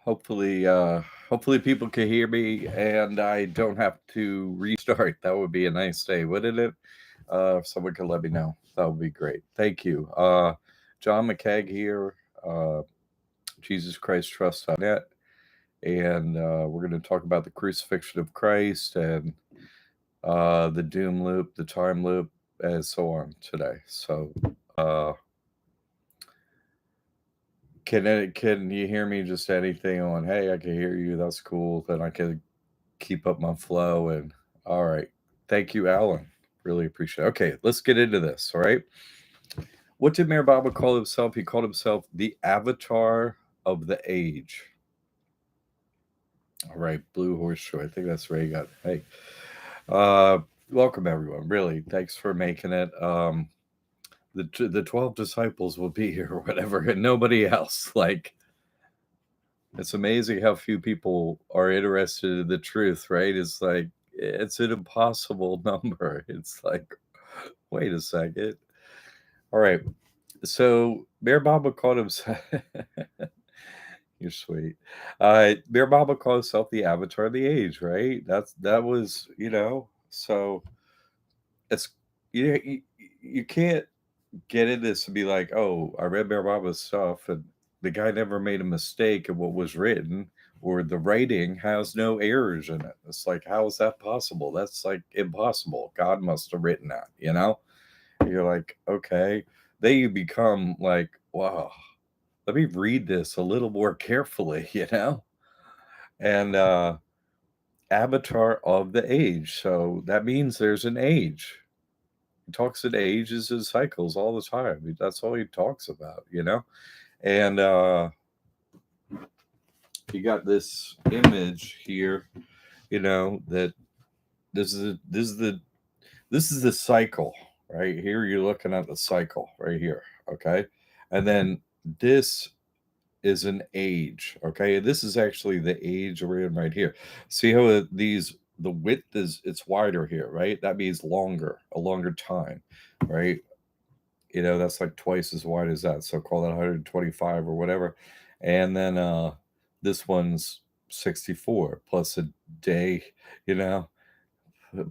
Hopefully people can hear me and I don't have to restart. That would be a nice day, wouldn't it? If someone could let me know, that would be great. Thank you. John McCaig here, uh, Jesus Christ Trust.net, and we're going to talk about the crucifixion of Christ and the doom loop, the time loop, and so on today. So, uh, can you hear me? Just anything on? Hey, I can hear you. That's cool. Then I can keep up my flow. And all right, thank you, Alan. Really appreciate it. Okay, let's get into this. All right, what did Mayor Baba call himself? He called himself the Avatar of the Age. All right, Blue Horse Show. I think that's where you got. Hey, uh, welcome everyone. Really, thanks for making it. The 12 disciples will be here or whatever, and nobody else. Like, it's amazing how few people are interested in the truth, right? It's like it's an impossible number. It's like, wait a second. All right. So Mayor Baba called himself you're sweet. Mayor Baba called himself the avatar of the age, right? That was, so it's you can't get in this and be like, oh, I read Bear Baba's stuff and the guy never made a mistake in what was written, or the writing has no errors in it. It's like, how is that possible? That's like impossible. God must have written that. You're like, okay. Then you become like, wow, let me read this a little more carefully. And avatar of the age. So that means there's an age. He talks in ages and cycles all the time. That's all he talks about. And you got this image here, that this is the cycle right here. You're looking at the cycle right here, okay? And then this is an age, okay? This is actually the age we're in right here. See how the width it's wider here, right? That means a longer time, right? That's like twice as wide as that. So call that 125 or whatever. And then this one's 64 plus a day, you know,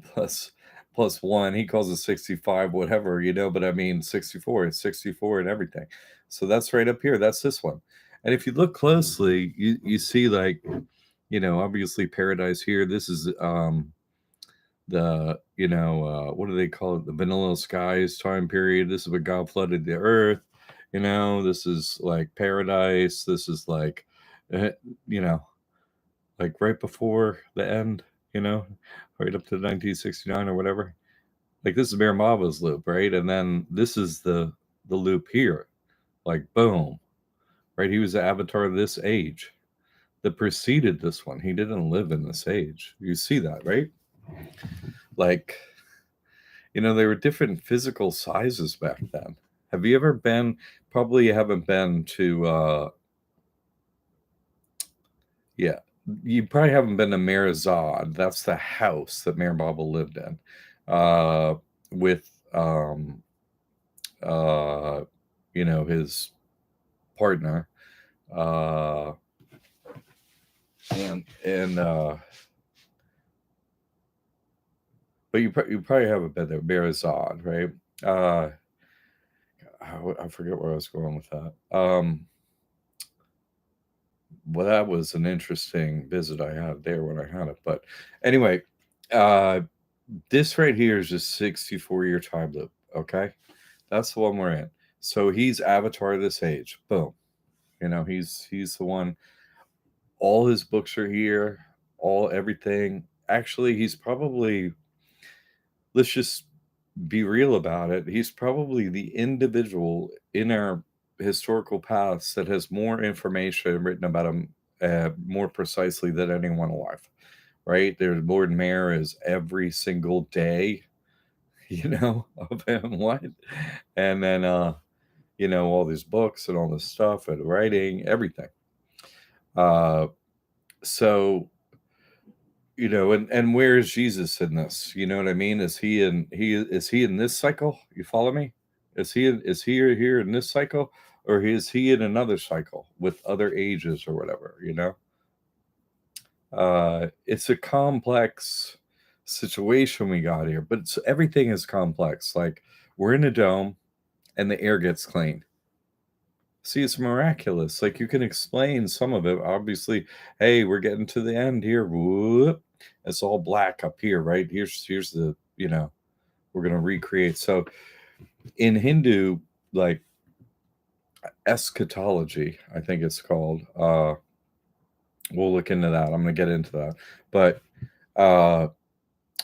plus plus one. He calls it 65, whatever, but I mean 64, it's 64 and everything. So that's right up here. That's this one. And if you look closely, you see like, obviously paradise here. This is what do they call it, the vanilla skies time period. This is when God flooded the earth. This is like paradise. This is like uh, you know like right before the end, you know right up to 1969 or whatever. Like, this is Bear Mava's loop, right? And then this is the loop here. Like, boom, right? He was the avatar of this age that preceded this one. He didn't live in this age. You see that, right? Like, there were different physical sizes back then. Have you ever been? Probably you haven't been to. Yeah, you probably haven't been to Marizad. That's the house that Mayor Baba lived in, with uh, his partner, uh, and but you probably haven't been there, Marizad, right? Uh, I forget where I was going with that. Well, that was an interesting visit I had there when I had it. But anyway, uh, this right here is just 64-year time loop. Okay, that's the one we're in. So he's avatar of this age. Boom. He's the one. All his books are here. Everything. Actually, he's probably. Let's just be real about it. He's probably the individual in our historical past that has more information written about him more precisely than anyone alive. Right? There's Lord Mayor is every single day, of him. What? And then all these books and all this stuff and writing, everything. So and where is Jesus in this? You know what I mean? Is he in this cycle? You follow me? Is he here in this cycle, or is he in another cycle with other ages or whatever? It's a complex situation we got here, but everything is complex. Like, we're in a dome and the air gets clean. See, it's miraculous. Like, you can explain some of it. Obviously, hey, we're getting to the end here. Whoop. It's all black up here, right? Here's the, we're going to recreate. So in Hindu, like, eschatology, I think it's called. We'll look into that. I'm going to get into that. But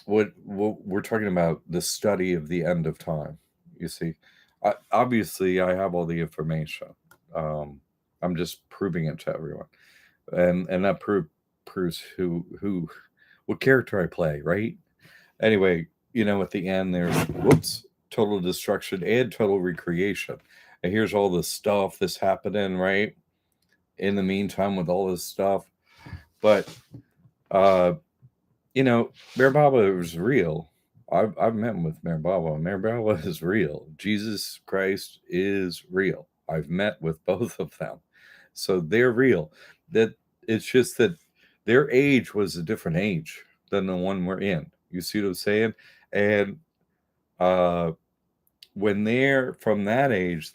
what we're talking about, the study of the end of time. You see, obviously, I have all the information. I'm just proving it to everyone, and that proves what character I play, right? Anyway, at the end there's total destruction and total recreation, and here's all the stuff that's happening right in the meantime with all this stuff. But Mayor Baba is real. I've met with Mayor Baba. Mayor Baba is real. Jesus Christ is real. I've met with both of them, so they're real. That it's just that their age was a different age than the one we're in. You see what I'm saying? And when they're from that age,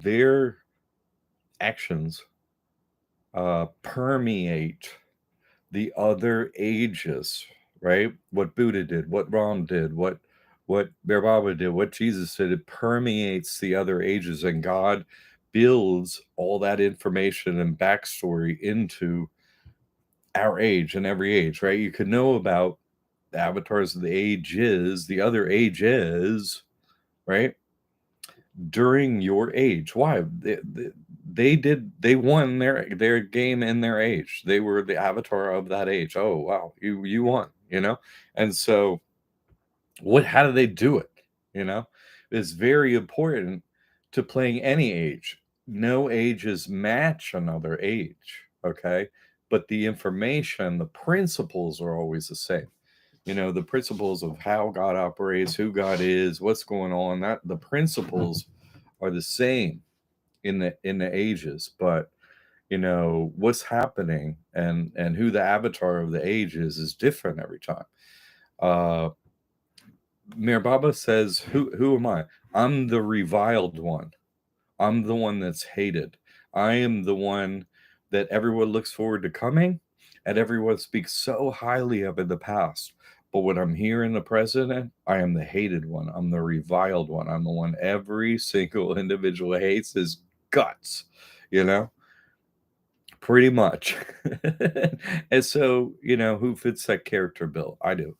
their actions permeate the other ages, right? What Buddha did, what Ram did, what Bear Baba did, what Jesus did, it permeates the other ages, and God builds all that information and backstory into our age and every age, right? You could know about the avatars of the ages, the other ages, right? During your age. Why? They won their game in their age. They were the avatar of that age. Oh wow, you won, And so how do they do it? It's very important to playing any age. No ages match another age, okay? But the information, the principles are always the same. The principles of how God operates, who God is, what's going on, that the principles are the same in the ages, but what's happening and who the avatar of the age is different every time. Mir Baba says, who am I? I'm the reviled one. I'm the one that's hated. I am the one that everyone looks forward to coming, and everyone speaks so highly of in the past. But when I'm here in the present, I am the hated one. I'm the reviled one. I'm the one every single individual hates his guts, pretty much. And so, who fits that character bill? I do.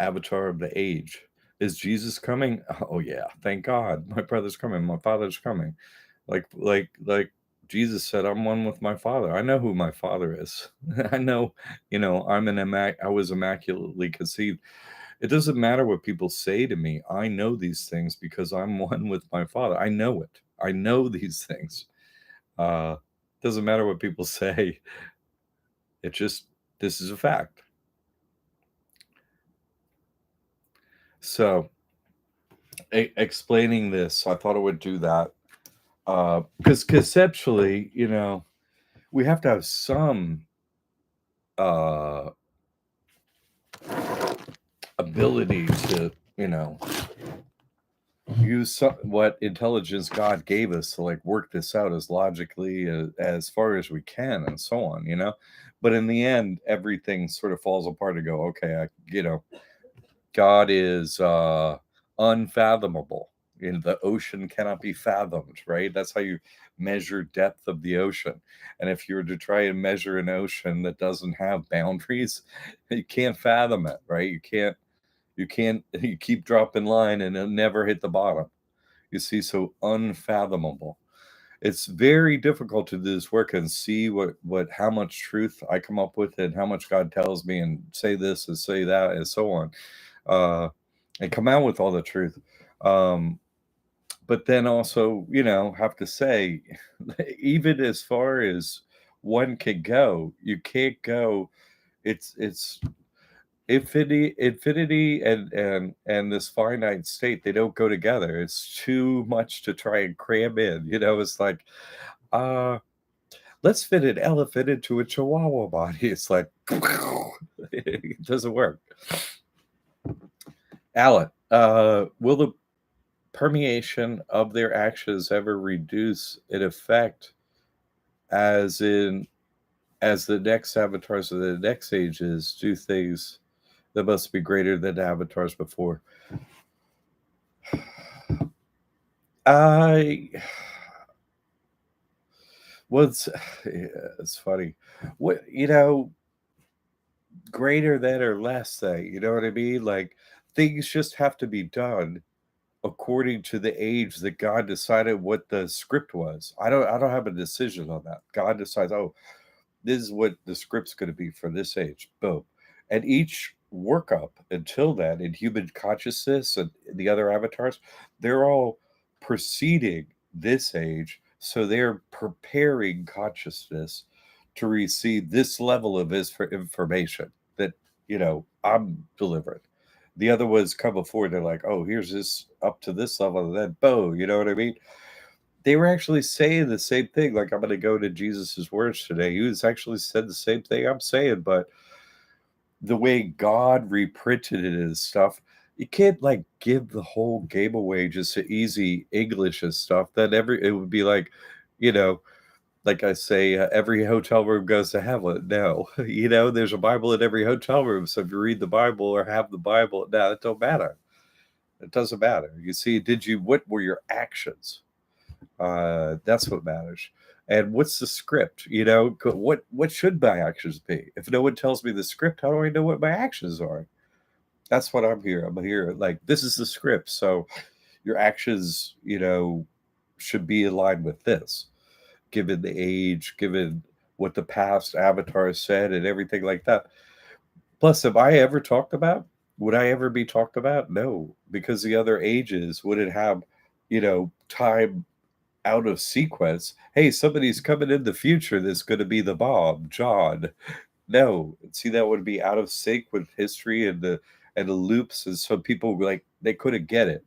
Avatar of the age. Is Jesus coming? Oh yeah, thank God. My brother's coming. My father's coming. Like Jesus said, I'm one with my Father. I know who my Father is. I know, I was immaculately conceived. It doesn't matter what people say to me. I know these things because I'm one with my Father. I know it. I know these things. Doesn't matter what people say. This is a fact. So, explaining this, I thought I would do that. Because conceptually, we have to have some ability to, use what intelligence God gave us to like work this out as logically as far as we can, and so on, But in the end, everything sort of falls apart to go, okay, God is unfathomable. The ocean cannot be fathomed, right? That's how you measure depth of the ocean. And if you were to try and measure an ocean that doesn't have boundaries, you can't fathom it, right? You keep dropping line and it'll never hit the bottom. You see, so unfathomable. It's very difficult to do this work and see how much truth I come up with and how much God tells me and say this and say that and so on. And come out with all the truth. But then also, have to say, even as far as one can go, you can't go. It's infinity and this finite state, they don't go together. It's too much to try and cram in. It's like, uh, let's fit an elephant into a chihuahua body. It's like it doesn't work. Alan, will the permeation of their actions ever reduce in effect, as in as the next avatars of the next ages do things that must be greater than the avatars before? I was yeah, it's funny. What greater than or less than, you know what I mean? Like, things just have to be done according to the age that God decided what the script was. I don't have a decision on that. God decides, oh, this is what the script's going to be for this age. Boom. And each workup until then in human consciousness and the other avatars, they're all preceding this age. So they're preparing consciousness to receive this level of information that, I'm delivering. The other ones come before, they're like, oh, here's this up to this level, and then boom, you know what I mean? They were actually saying the same thing. Like, I'm going to go to Jesus's words today. He was actually said the same thing I'm saying, but the way God reprinted it and stuff, you can't like give the whole game away just to easy English and stuff. Then it would be like, you know, like I say, every hotel room goes to heaven. No, there's a Bible in every hotel room. So if you read the Bible or have the Bible, no, it don't matter. It doesn't matter. You see, what were your actions? That's what matters. And what's the script? What should my actions be? If no one tells me the script, how do I know what my actions are? That's what I'm here. I'm here like, this is the script. So your actions, should be in line with this, given the age, given what the past avatars said and everything like that. Plus, have I ever talked about? Would I ever be talked about? No, because the other ages wouldn't have, time out of sequence. Hey, somebody's coming in the future that's going to be the Bob, John. No, see, that would be out of sync with history and the loops, and so people like they couldn't get it.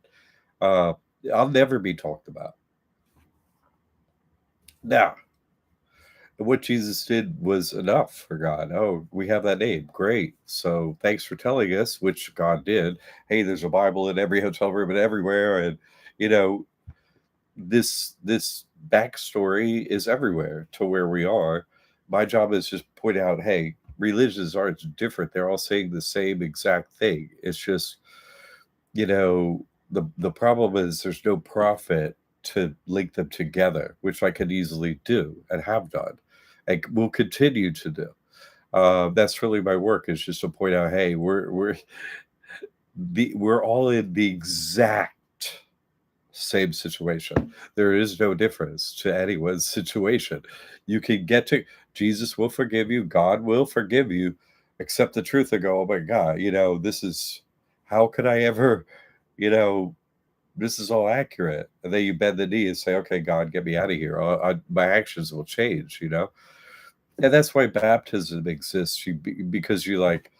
Uh, I'll never be talked about. Now, what Jesus did was enough for God. Oh, we have that name. Great. So thanks for telling us, which God did. Hey, there's a Bible in every hotel room and everywhere, and you know this backstory is everywhere to where we are. My job is just point out, hey, religions aren't different. They're all saying the same exact thing. It's just, the problem is there's no profit to link them together, which I could easily do and have done and will continue to do. That's really my work, is just to point out, hey, we're all in the exact same situation. There is no difference to anyone's situation. You can get to Jesus will forgive you, God will forgive you, accept the truth and go, oh my God, this is how could I ever, you know, this is all accurate. And then you bend the knee and say, okay, God, get me out of here. My actions will change. And that's why baptism exists. Because you like,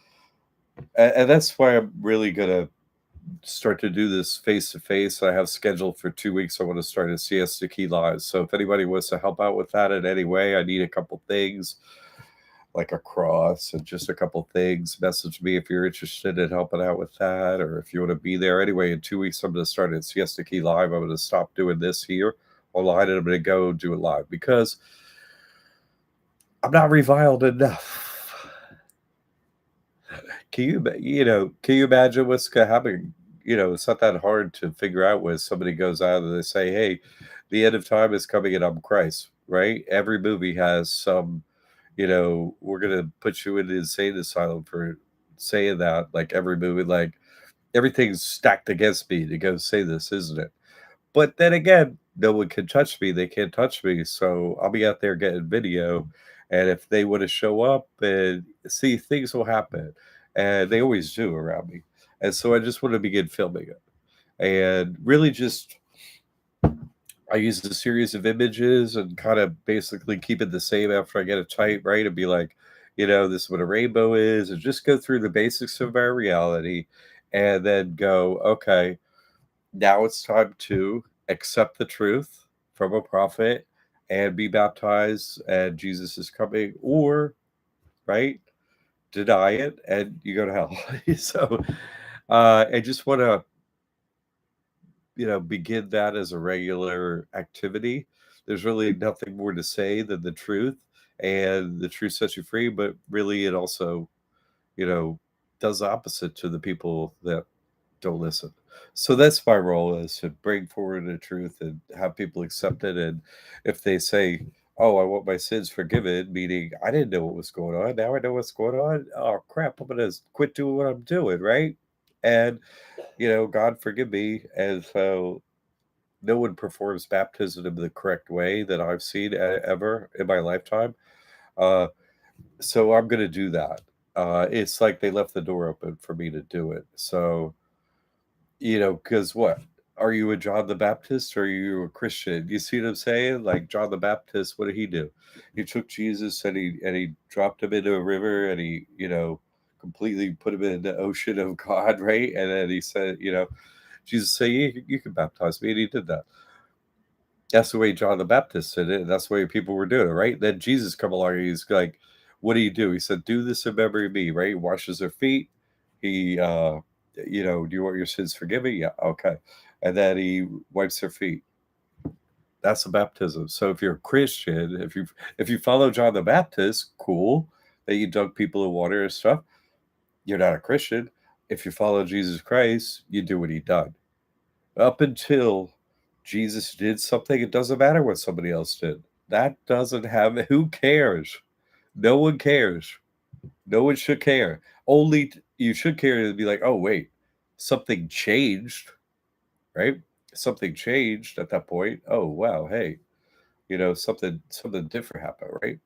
and that's why I'm really gonna start to do this face to face. I have scheduled for 2 weeks. I want to start a Siesta Key Live. So if anybody wants to help out with that in any way, I need a couple things like a cross and just a couple things. Message me if you're interested in helping out with that, or if you want to be there. Anyway, in 2 weeks, I'm going to start a Siesta Key Live. I'm going to stop doing this here online and I'm going to go do it live because I'm not reviled enough. Can you imagine what's going to happen? It's not that hard to figure out when somebody goes out and they say, hey, the end of time is coming and I'm Christ, right? Every movie has some, we're going to put you in the insane asylum for saying that. Like every movie, like everything's stacked against me to go say this, isn't it? But then again, no one can touch me. They can't touch me. So I'll be out there getting video. And if they want to show up and see, things will happen. And they always do around me. And so I just want to begin filming it. And really just, I use a series of images and kind of basically keep it the same after I get it tight, right? And be like, this is what a rainbow is, and just go through the basics of our reality, and then go, okay, now it's time to accept the truth from a prophet and be baptized, and Jesus is coming, or, right, deny it and you go to hell. So I just want to, begin that as a regular activity. There's really nothing more to say than the truth, and the truth sets you free, but really it also, you know, does the opposite to the people that don't listen. So that's my role, is to bring forward the truth and have people accept it. And if they say, "Oh, I want my sins forgiven," meaning I didn't know what was going on, now I know what's going on. Oh crap, I'm gonna quit doing what I'm doing, right? And God forgive me. And so no one performs baptism in the correct way that I've seen ever in my lifetime. Uh, so I'm gonna do that. It's like they left the door open for me to do it. So because what? Are you a John the Baptist, or are you a Christian? You see what I'm saying? Like John the Baptist, what did he do? He took Jesus and he dropped him into a river, and he, completely put him in the ocean of God, right? And then he said, Jesus said, you can baptize me, and he did that. That's the way John the Baptist did it. And that's the way people were doing it, right? Then Jesus come along, and he's like, what do you do? He said, do this in memory of me, right? He washes their feet. He, do you want your sins forgiven? Yeah, okay. And then he wipes their feet. That's a baptism. So if you're a Christian, if you follow John the Baptist, cool, that you dunk people in water and stuff, you're not a Christian. If you follow Jesus Christ, you do what he done. Up until Jesus did something, it doesn't matter what somebody else did. That doesn't have, who cares? No one cares. No one should care. Only you should care to be like, oh, wait, something changed, right? Something changed at that point. Oh, wow, hey, something different happened, right?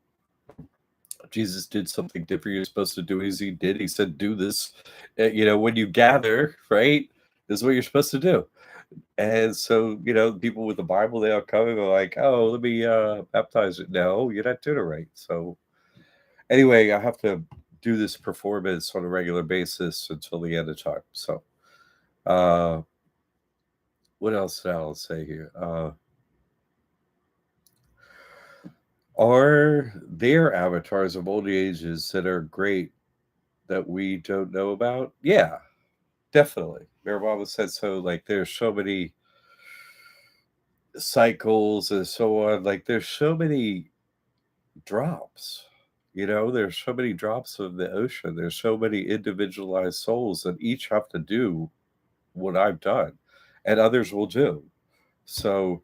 Jesus did something different. You're supposed to do as he did. He said, do this. When you gather, right? This is what you're supposed to do. And so, people with the Bible, they all come and go like, oh, let me baptize it. No, you're not doing it right. So anyway, I have to do this performance on a regular basis until the end of time. So what else did I say here? Are there avatars of old ages that are great that we don't know about? Yeah, definitely. Marijuana said so. Like, there's so many cycles and so on. Like, there's so many drops. There's so many drops of the ocean. There's so many individualized souls that each have to do what I've done, and others will do. So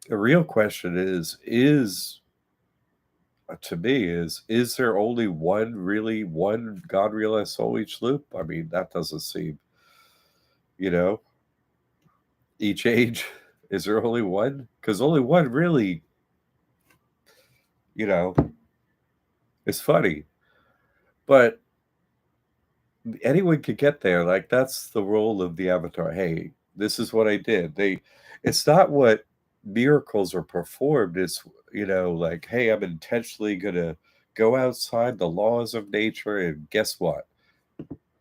the real question is to me, is there only one God realized soul each loop? I mean, that doesn't seem, you know, each age. Is there only one? Because only one really, you know, is funny. But anyone could get there. Like, that's the role of the avatar. Hey, this is what I did. It's not what miracles are performed. It's, like, hey, I'm intentionally gonna go outside the laws of nature, and guess what?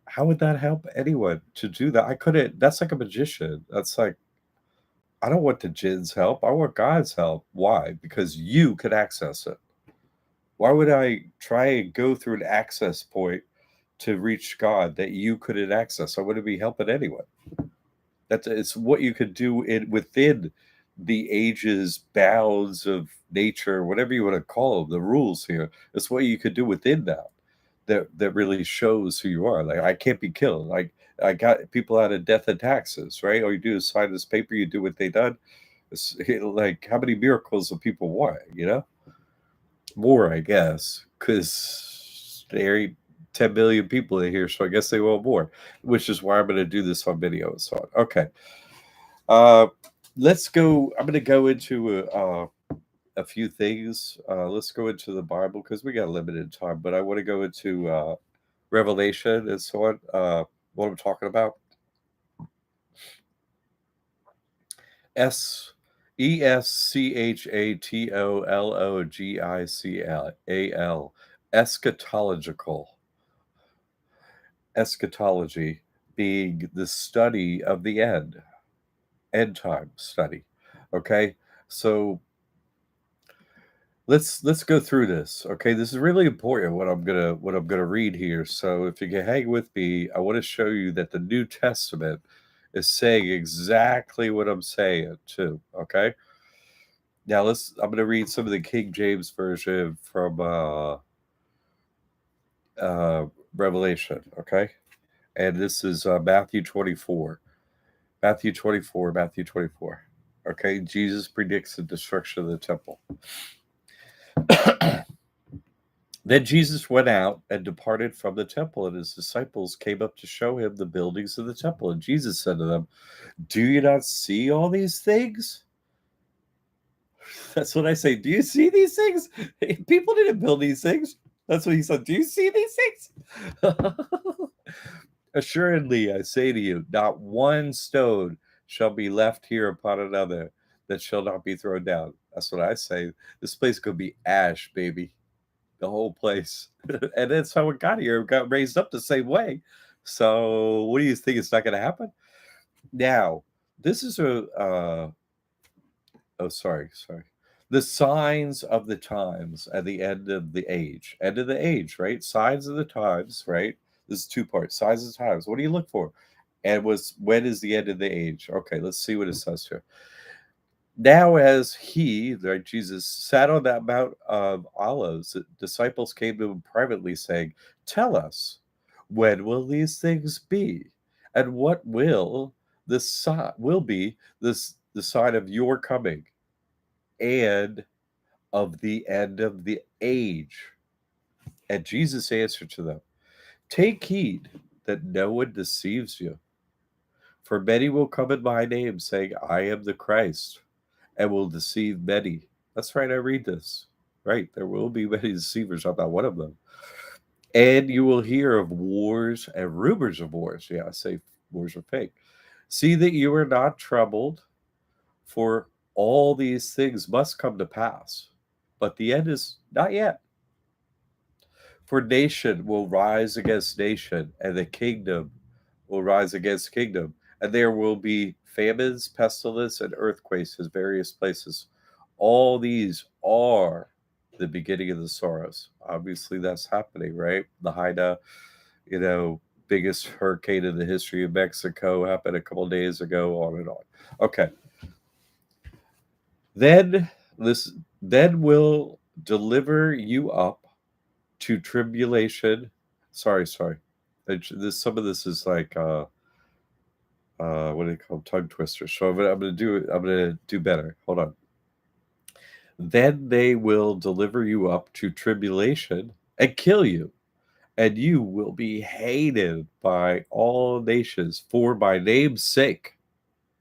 How would that help anyone to do that? I couldn't. That's like a magician. That's like, I don't want the jinn's help. I want God's help. Why? Because you could access it. Why would I try and go through an access point to reach God that you couldn't access? I wouldn't be helping anyone. It's what you could do within the ages bounds of nature, whatever you want to call them, the rules here. It's what you could do within that really shows who you are. Like, I can't be killed. Like, I got people out of death and taxes, right? All you do is sign this paper, you do what they done. Like, how many miracles do people want, more, I guess, because there ain't 10 million people in here, so I guess they want more, which is why I'm going to do this on video and so on. Okay. Let's go. I'm going to go into a few things. Let's go into the Bible because we got limited time, but I want to go into Revelation and so on. What I'm talking about. ESCHATOLOGICAL. eschatological. Eschatology being the study of the end time study. Okay, so let's go through this. Okay, this is really important what I'm gonna read here. So if you can hang with me, I want to show you that the New Testament is saying exactly what I'm saying too. Okay, now I'm gonna read some of the King James version from uh Revelation. Okay, and this is Matthew 24. Matthew 24, Matthew 24. Okay, Jesus predicts the destruction of the temple. Then Jesus went out and departed from the temple, and his disciples came up to show him the buildings of the temple. And Jesus said to them, "Do you not see all these things?" That's what I say. Do you see these things? People didn't build these things. That's what he said. Do you see these things? Assuredly, I say to you, not one stone shall be left here upon another that shall not be thrown down. That's what I say. This place could be ash, baby. The whole place. And that's how it got here. It got raised up the same way. So what do you think? It's not going to happen? Now, this is oh, sorry. The signs of the times at the end of the age. End of the age, right? Signs of the times, right? This is two parts. Signs of the times. What do you look for? And when is the end of the age? Okay, let's see what it says here. Now, as he, like Jesus, sat on that Mount of Olives, the disciples came to him privately, saying, "Tell us, when will these things be, and what will be the sign of your coming and of the end of the age?" And Jesus answered to them, "Take heed that no one deceives you, for many will come in my name, saying, 'I am the Christ,' and will deceive many." That's right, I read this. Right, there will be many deceivers. I'm not one of them. And you will hear of wars and rumors of wars. Yeah, I say wars are fake. See that you are not troubled, for all these things must come to pass. But the end is not yet. For nation will rise against nation, and the kingdom will rise against kingdom. And there will be famines, pestilence, and earthquakes in various places. All these are the beginning of the sorrows. Obviously, that's happening, right? The Haida, you know, biggest hurricane in the history of Mexico happened a couple of days ago, on and on. Okay. Then this then will deliver you up to tribulation. Sorry. This some of this is like what do they call them? Tongue twisters. So I'm gonna do better. Hold on. Then they will deliver you up to tribulation and kill you, and you will be hated by all nations for my name's sake.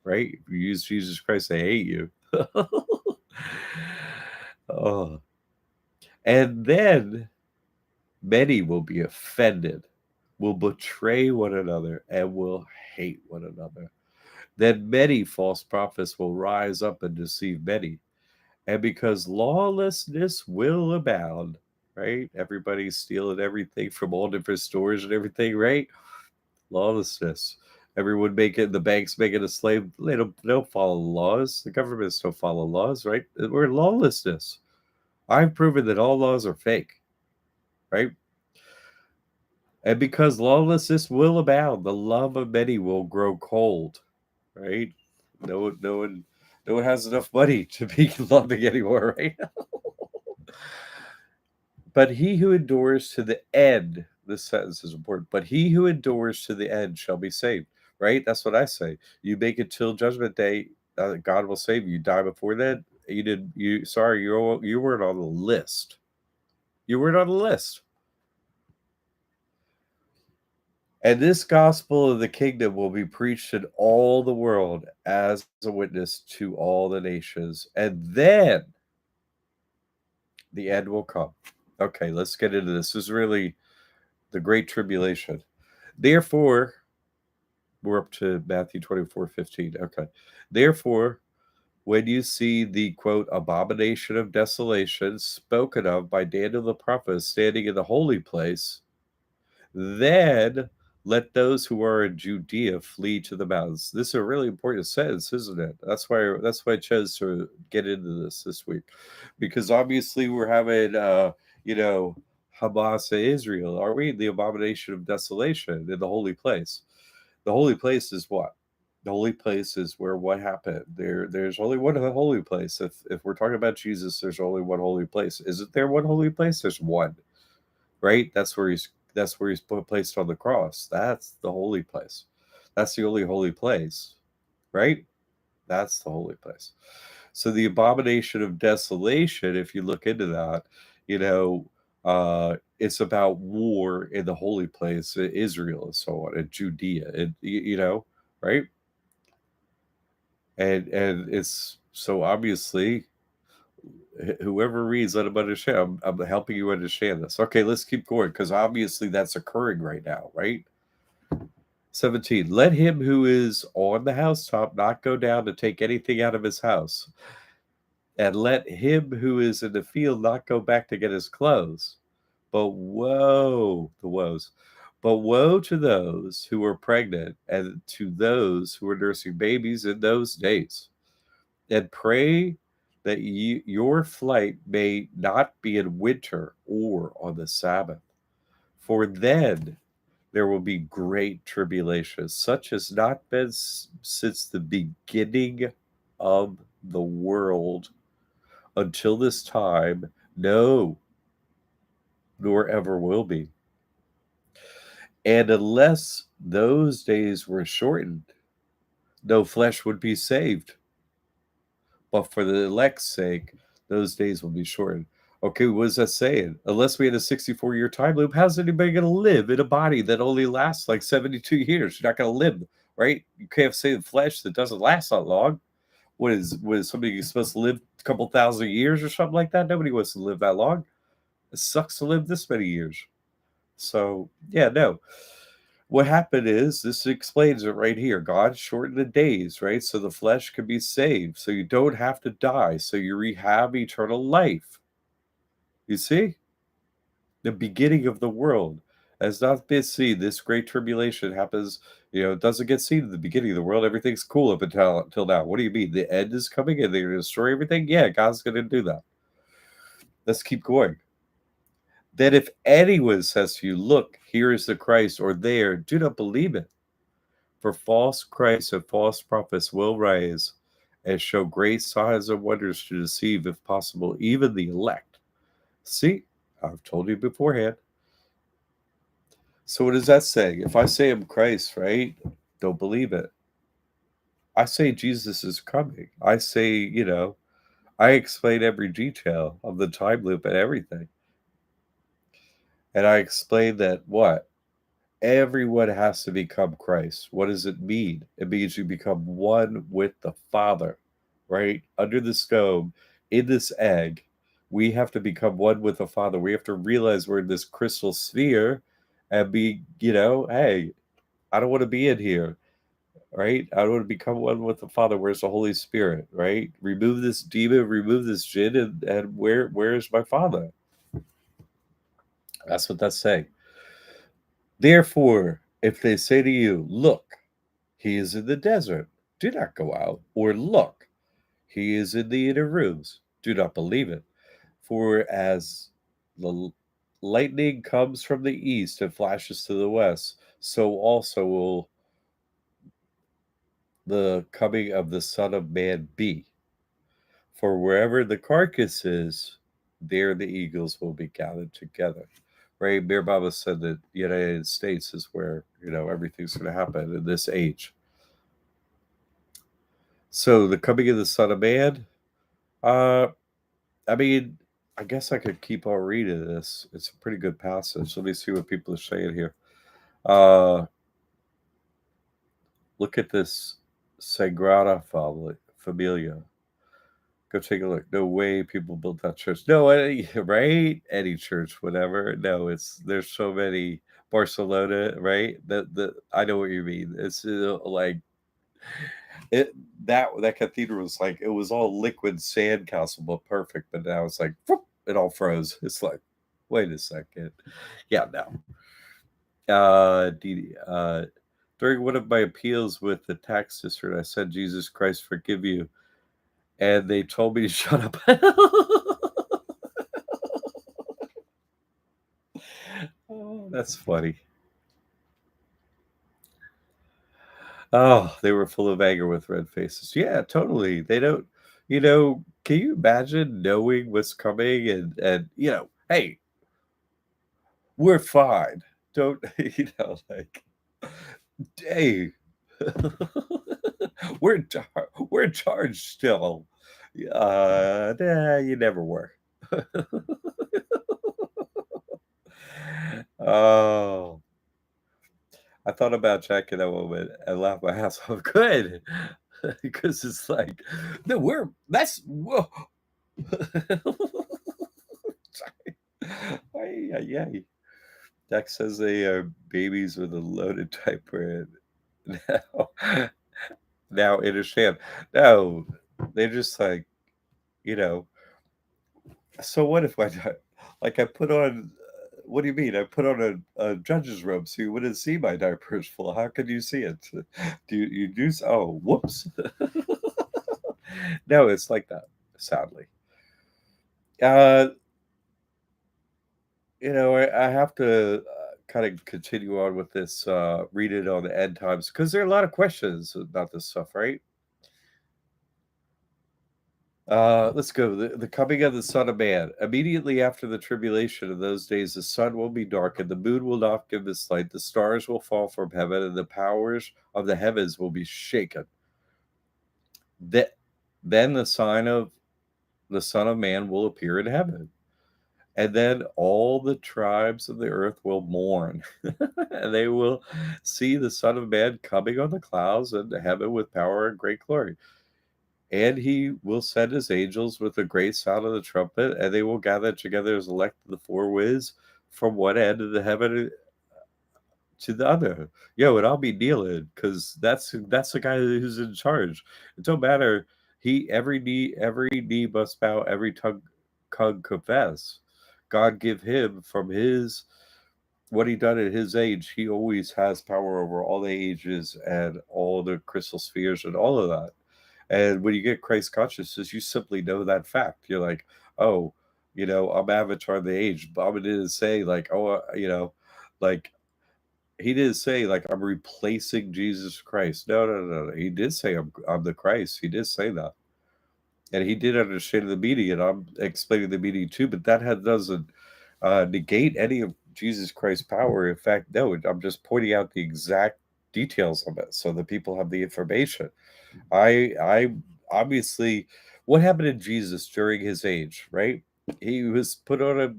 Right? If you use Jesus Christ, they hate you. Oh. And then many will be offended, will betray one another, and will hate one another. Then many false prophets will rise up and deceive many. And because lawlessness will abound, right? Everybody's stealing everything from all different stores and everything, right? Lawlessness. Everyone making the banks making a slave. They don't follow laws. The governments don't follow laws, right? We're in lawlessness. I've proven that all laws are fake, right? And because lawlessness will abound, the love of many will grow cold, right? No one has enough money to be loving anymore, right? But he who endures to the end, this sentence is important, but he who endures to the end shall be saved, right? That's what I say. You make it till judgment day, God will save you. You die before that, you weren't on the list. You weren't on the list. And this gospel of the kingdom will be preached in all the world as a witness to all the nations. And then the end will come. Okay, let's get into this. This is really the Great Tribulation. Therefore, we're up to Matthew 24:15. Okay. Therefore, when you see the quote abomination of desolation spoken of by Daniel the prophet standing in the holy place, then let those who are in Judea flee to the mountains. This is a really important sentence, isn't it? That's why I chose to get into this week, because obviously we're having you know, Hamas and Israel. Are we the abomination of desolation in the holy place? The holy place is what? The holy place is where what happened. There's only one holy place. If we're talking about Jesus, there's only one holy place. Isn't there one holy place? There's one, right? That's where he's placed on the cross. That's the holy place. That's the only holy place, right? That's the holy place. So the abomination of desolation, if you look into that, you know, it's about war in the holy place, Israel and so on, and Judea, and you know, right? And it's so obviously whoever reads, let them understand. I'm helping you understand this. Okay, let's keep going because obviously that's occurring right now, right? 17. Let him who is on the housetop not go down to take anything out of his house, and let him who is in the field not go back to get his clothes. But woe, the woes. But woe to those who are pregnant and to those who are nursing babies in those days. And pray that your flight may not be in winter or on the Sabbath. For then there will be great tribulation, such as not been since the beginning of the world until this time, no, nor ever will be. And unless those days were shortened, no flesh would be saved. But for the elect's sake, those days will be shortened. Okay, what is that saying? Unless we had a 64-year time loop, how's anybody going to live in a body that only lasts like 72 years? You're not going to live, right? You can't save flesh that doesn't last that long. Was somebody supposed to live a couple thousand years or something like that? Nobody wants to live that long. It sucks to live this many years. So, yeah, no. What happened is, this explains it right here. God shortened the days, right? So the flesh can be saved. So you don't have to die. So you have eternal life. You see? The beginning of the world has not been seen. This great tribulation happens, it doesn't get seen at the beginning of the world. Everything's cool up until now. What do you mean? The end is coming and they're going to destroy everything? Yeah, God's going to do that. Let's keep going. Then if anyone says to you, look, here is the Christ, or there, do not believe it. For false Christs and false prophets will rise and show great signs and wonders to deceive, if possible, even the elect. See, I've told you beforehand. So what does that say? If I say I'm Christ, right? Don't believe it. I say Jesus is coming. I say, I explain every detail of the time loop and everything. And I explain that what? Everyone has to become Christ. What does it mean? It means you become one with the Father, right? Under the stone, in this egg, we have to become one with the Father. We have to realize we're in this crystal sphere and be, hey, I don't want to be in here, right? I don't want to become one with the Father. Where's the Holy Spirit, right? Remove this demon, remove this jinn, and where's my Father? That's what that's saying. Therefore, if they say to you, look, he is in the desert, do not go out. Or look, he is in the inner rooms, do not believe it. For as the lightning comes from the east and flashes to the west, so also will the coming of the Son of Man be. For wherever the carcass is, there the eagles will be gathered together. Right? Mir Baba said that the United States is where, everything's going to happen in this age. So the coming of the Son of Man, I guess I could keep on reading this. It's a pretty good passage. Let me see what people are saying here. Look at this Sagrada Familia. Go take a look. No way people built that church. No, right? Any church, whatever. No, there's so many. Barcelona, right? I know what you mean. It's like It that cathedral was like it was all liquid sand castle, but perfect. But now it's like whoop, it all froze. It's like, wait a second. Yeah, no. During one of my appeals with the tax district, I said, "Jesus Christ, forgive you," and they told me to shut up. Oh, that's funny. Oh, they were full of anger with red faces. Yeah, totally. They don't, can you imagine knowing what's coming and hey, we're fine. Don't, like, hey, we're in charge still. Nah, you never were. Oh, I thought about checking that moment and laughed my ass off. Good, because it's like, no, that's whoa. Ay, ay, ay. Dex says they are babies with a loaded diaper. Now, now understand. No, they're just like, you know. So what if like I put on? What do you mean? I put on a judge's robe so you wouldn't see my diaper is full. How could you see it? Do you do? Oh, whoops. No, it's like that. Sadly, uh, I have to kind of continue on with this. Read it on the end times because there are a lot of questions about this stuff, right? Let's go. The coming of the Son of Man. Immediately after the tribulation of those days, the sun will be darkened, the moon will not give its light, the stars will fall from heaven, and the powers of the heavens will be shaken. That then the sign of the Son of Man will appear in heaven. And then all the tribes of the earth will mourn, and they will see the Son of Man coming on the clouds into heaven with power and great glory. And he will send his angels with a great sound of the trumpet, and they will gather together as elect of the four winds from one end of the heaven to the other. Yo, and I'll be kneeling because that's the guy who's in charge. It don't matter. Every knee must bow, every tongue confess. God give him from his what he done at his age. He always has power over all the ages and all the crystal spheres and all of that. And when you get Christ consciousness, you simply know that fact. You're like, oh, I'm Avatar of the age. Baba didn't say like, oh, like he didn't say like I'm replacing Jesus Christ. No, no, no, no. He did say I'm the Christ. He did say that, and he did understand the meaning, and I'm explaining the meaning too. But doesn't negate any of Jesus Christ's power. In fact, no, I'm just pointing out the exact details of it so that people have the information. I obviously what happened to Jesus during his age, right? He was put on a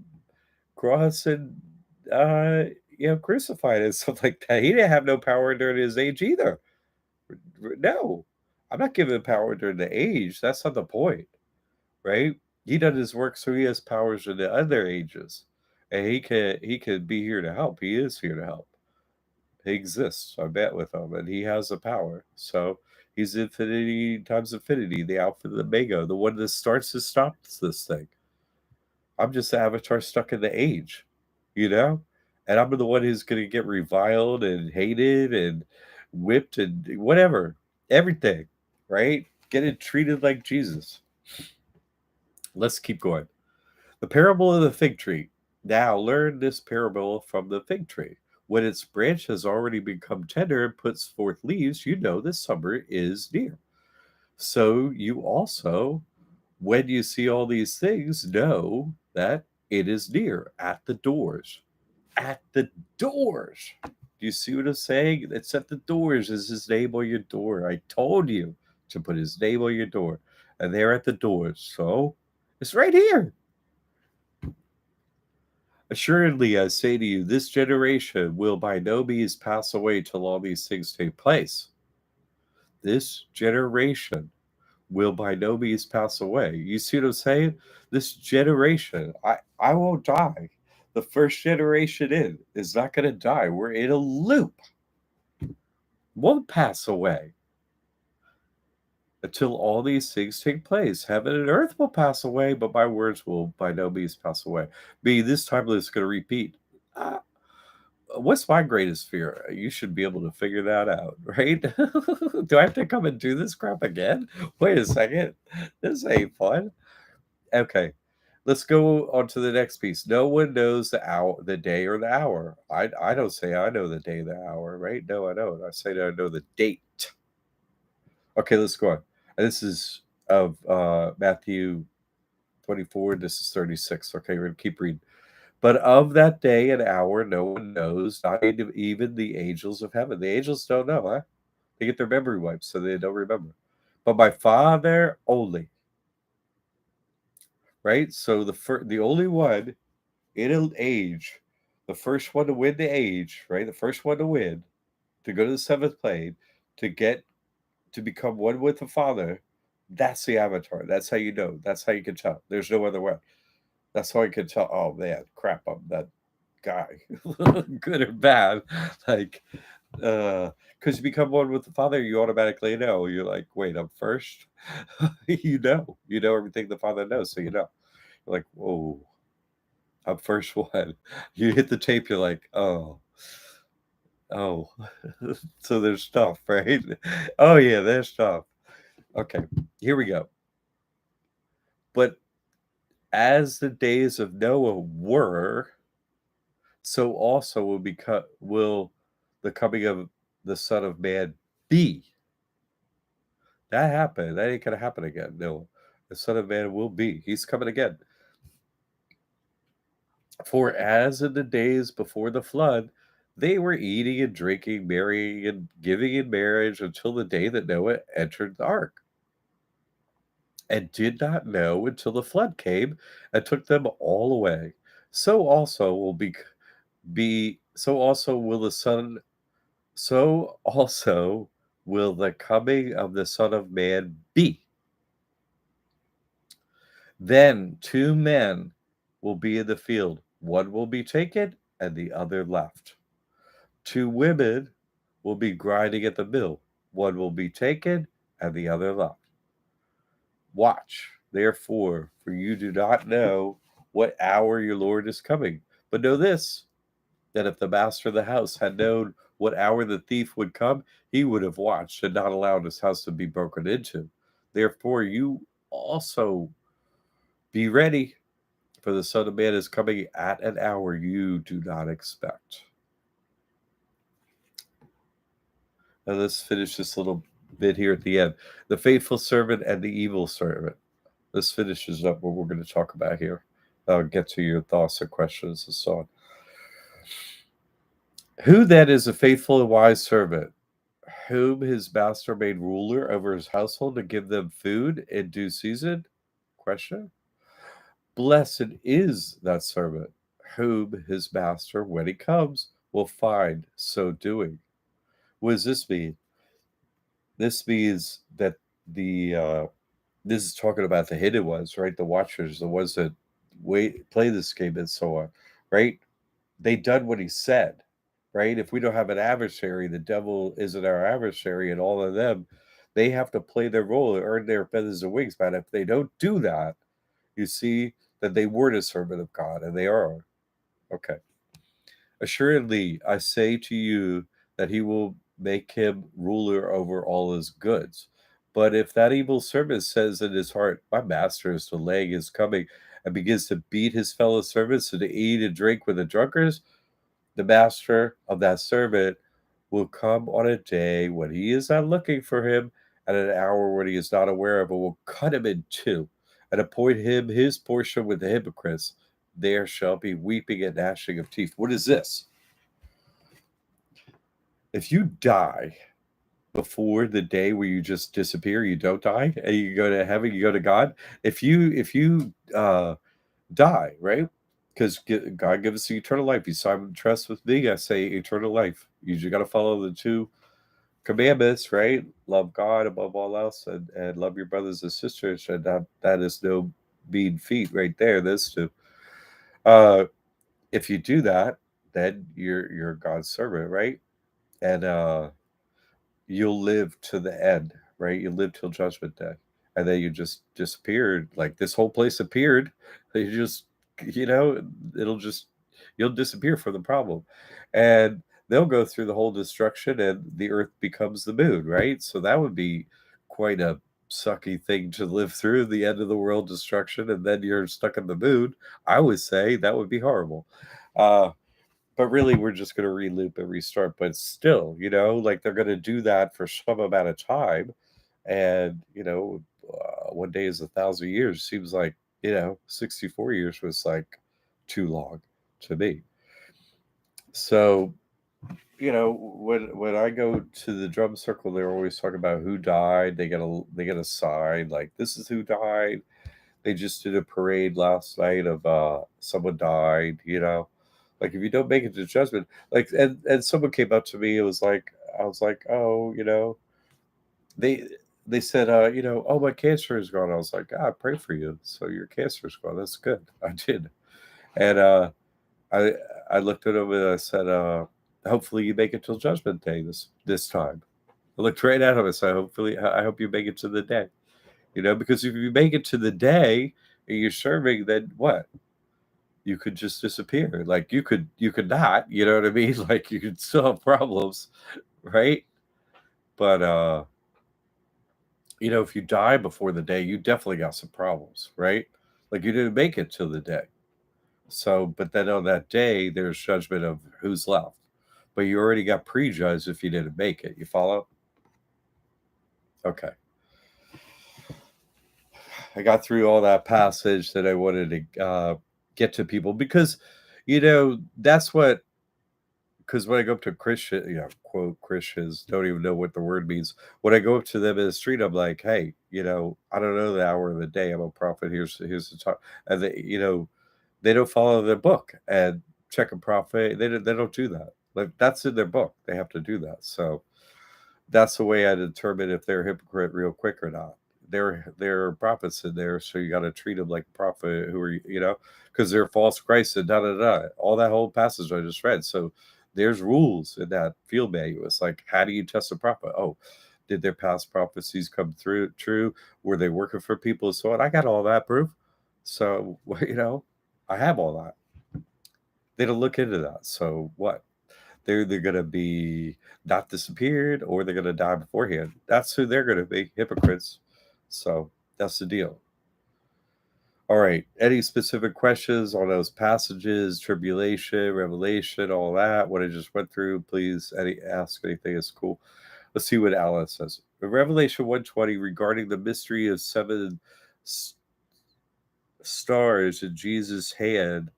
cross and crucified and stuff like that. He didn't have no power during his age either. No. I'm not giving power during the age. That's not the point, right? He done his work so he has powers in the other ages. And he could be here to help. He is here to help. He exists. I bet with him, and he has the power. So he's infinity times infinity, the alpha, the omega, the one that starts and stops this thing. I'm just the avatar stuck in the age, you know, and I'm the one who's going to get reviled and hated and whipped and whatever, everything, right? Getting treated like Jesus. Let's keep going. The parable of the fig tree. Now learn this parable from the fig tree. When its branch has already become tender and puts forth leaves, you know the summer is near. So you also, when you see all these things, know that it is near at the doors. At the doors. Do you see what I'm saying? It's at the doors. Is his name on your door? I told you to put his name on your door. And they're at the doors. So it's right here. Assuredly, I say to you, this generation will by no means pass away till all these things take place. This generation will by no means pass away. You see what I'm saying? This generation, I won't die. The first generation in is not going to die. We're in a loop. Won't pass away. until all these things take place. Heaven and earth will pass away, but my words will by no means pass away. This time is going to repeat. Uh, what's my greatest fear? You should be able to figure that out, right? Do I have to come and do this crap again? Wait a second. This ain't fun. Okay. Let's go on to the next piece. No one knows the hour, the day, or the hour. I don't say I know the day, the hour, right? No, I don't. I say I know the date. Okay, let's go on. And this is of Matthew 24. This is 36. Okay, we're gonna keep reading. But of that day and hour, no one knows, not even the angels of heaven. The angels don't know, huh? They get their memory wiped, so they don't remember. But my Father only, right? So the only one in an age, the first one to win the age, right? The first one to win, to go to the seventh plane, to get to become one with the Father. That's the avatar. That's how you know. That's how you can tell. There's no other way. That's how I can tell. Oh man, crap! I'm that guy, good or bad. Like, because you become one with the Father, you automatically know. You're like, wait, I'm first. You know everything the Father knows, so you know. You're like, whoa, I'm first one. You hit the tape, you're like, oh, so there's stuff, right? Oh yeah, there's stuff. Okay, here we go. But as the days of Noah were, so also will the coming of the Son of Man be. That happened. That ain't gonna happen again. No, the Son of Man will be. He's coming again. For as in the days before the flood, they were eating and drinking, marrying and giving in marriage until the day that Noah entered the ark, and did not know until the flood came and took them all away. So also will be so also will the Son so also will the coming of the Son of Man be. Then two men will be in the field, one will be taken and the other left. Two women will be grinding at the mill, one will be taken and the other left. Watch, therefore, for you do not know what hour your Lord is coming. But know this, that if the master of the house had known what hour the thief would come, he would have watched and not allowed his house to be broken into. Therefore, you also be ready, for the Son of Man is coming at an hour you do not expect. Now let's finish this little bit here at the end. The faithful servant and the evil servant. This finishes up what we're going to talk about here. I'll get to your thoughts and questions and so on. Who then is a faithful and wise servant, whom his master made ruler over his household to give them food in due season? Question. Blessed is that servant, whom his master, when he comes, will find so doing. What does this mean? This means that this is talking about the hidden ones, right? The watchers, the ones that play this game and so on, right? They done what he said, right? If we don't have an adversary, the devil isn't our adversary, and all of them, they have to play their role and earn their feathers and wings. But if they don't do that, you see that they were the servant of God, and they are. Okay. Assuredly, I say to you that he will make him ruler over all his goods. But if that evil servant says in his heart, my master is delaying his coming, and begins to beat his fellow servants and to eat and drink with the drunkards, the master of that servant will come on a day when he is not looking for him, at an hour when he is not aware of it, will cut him in two, and appoint him his portion with the hypocrites. There shall be weeping and gnashing of teeth. What is this? If you die before the day where you just disappear, you don't die, and you go to heaven, you go to God. If you die, right? Because God gives us eternal life. You sign trust with me, I say eternal life. You just got to follow the two commandments, right? Love God above all else, and love your brothers and sisters. And that is no mean feat, right there. Those two. Uh, if you do that, then you're God's servant, right? And you'll live to the end, right? You live till Judgment Day, and then you just disappeared. Like this whole place appeared. You just, you know, it'll just you'll disappear from the problem, and they'll go through the whole destruction, and the Earth becomes the moon, right? So that would be quite a sucky thing to live through, the end of the world destruction, and then you're stuck in the moon. I would say that would be horrible. Uh, but really, we're just going to reloop and restart. But still, like they're going to do that for some amount of time. And, 1 day is 1,000 years. Seems like, 64 years was like too long to me. So, when I go to the drum circle, they're always talking about who died. They get a sign like this is who died. They just did a parade last night of someone died. Like if you don't make it to judgment, like and someone came up to me, it was like I was like, oh, they they said, oh, my cancer is gone. I was like, I pray for you. So your cancer is gone. That's good. I did. And I I looked at him and I said, hopefully you make it till judgment day this time. I looked right at him and said, hopefully I hope you make it to the day. Because if you make it to the day and you're serving, then what? You could just disappear. Like you could not, you know what I mean? Like you could still have problems, right? But if you die before the day, you definitely got some problems, right? Like you didn't make it till the day. So, but then on that day, there's judgment of who's left. But you already got prejudged if you didn't make it. You follow? Okay. I got through all that passage that I wanted to get to people because, that's what, because when I go up to Christian, quote Christians, don't even know what the word means. When I go up to them in the street, I'm like, hey, I don't know the hour of the day. I'm a prophet. Here's the time. And they don't follow their book and check a prophet. They don't do that. Like that's in their book. They have to do that. So that's the way I determine if they're a hypocrite real quick or not. There are prophets in there, so you got to treat them like a prophet. Who are because they're false Christ and da da da. All that whole passage I just read. So there's rules in that field manual. It's like, how do you test a prophet? Oh, did their past prophecies come through true? Were they working for people and so on? I got all that proof. So I have all that. They don't look into that. So what? They're either going to be not disappeared or they're going to die beforehand. That's who they're going to be, hypocrites. So that's the deal. All right. Any specific questions on those passages, tribulation, revelation, all that? What I just went through, please ask anything. It's cool. Let's see what Alan says. In Revelation 1:20, regarding the mystery of seven stars in Jesus' hand,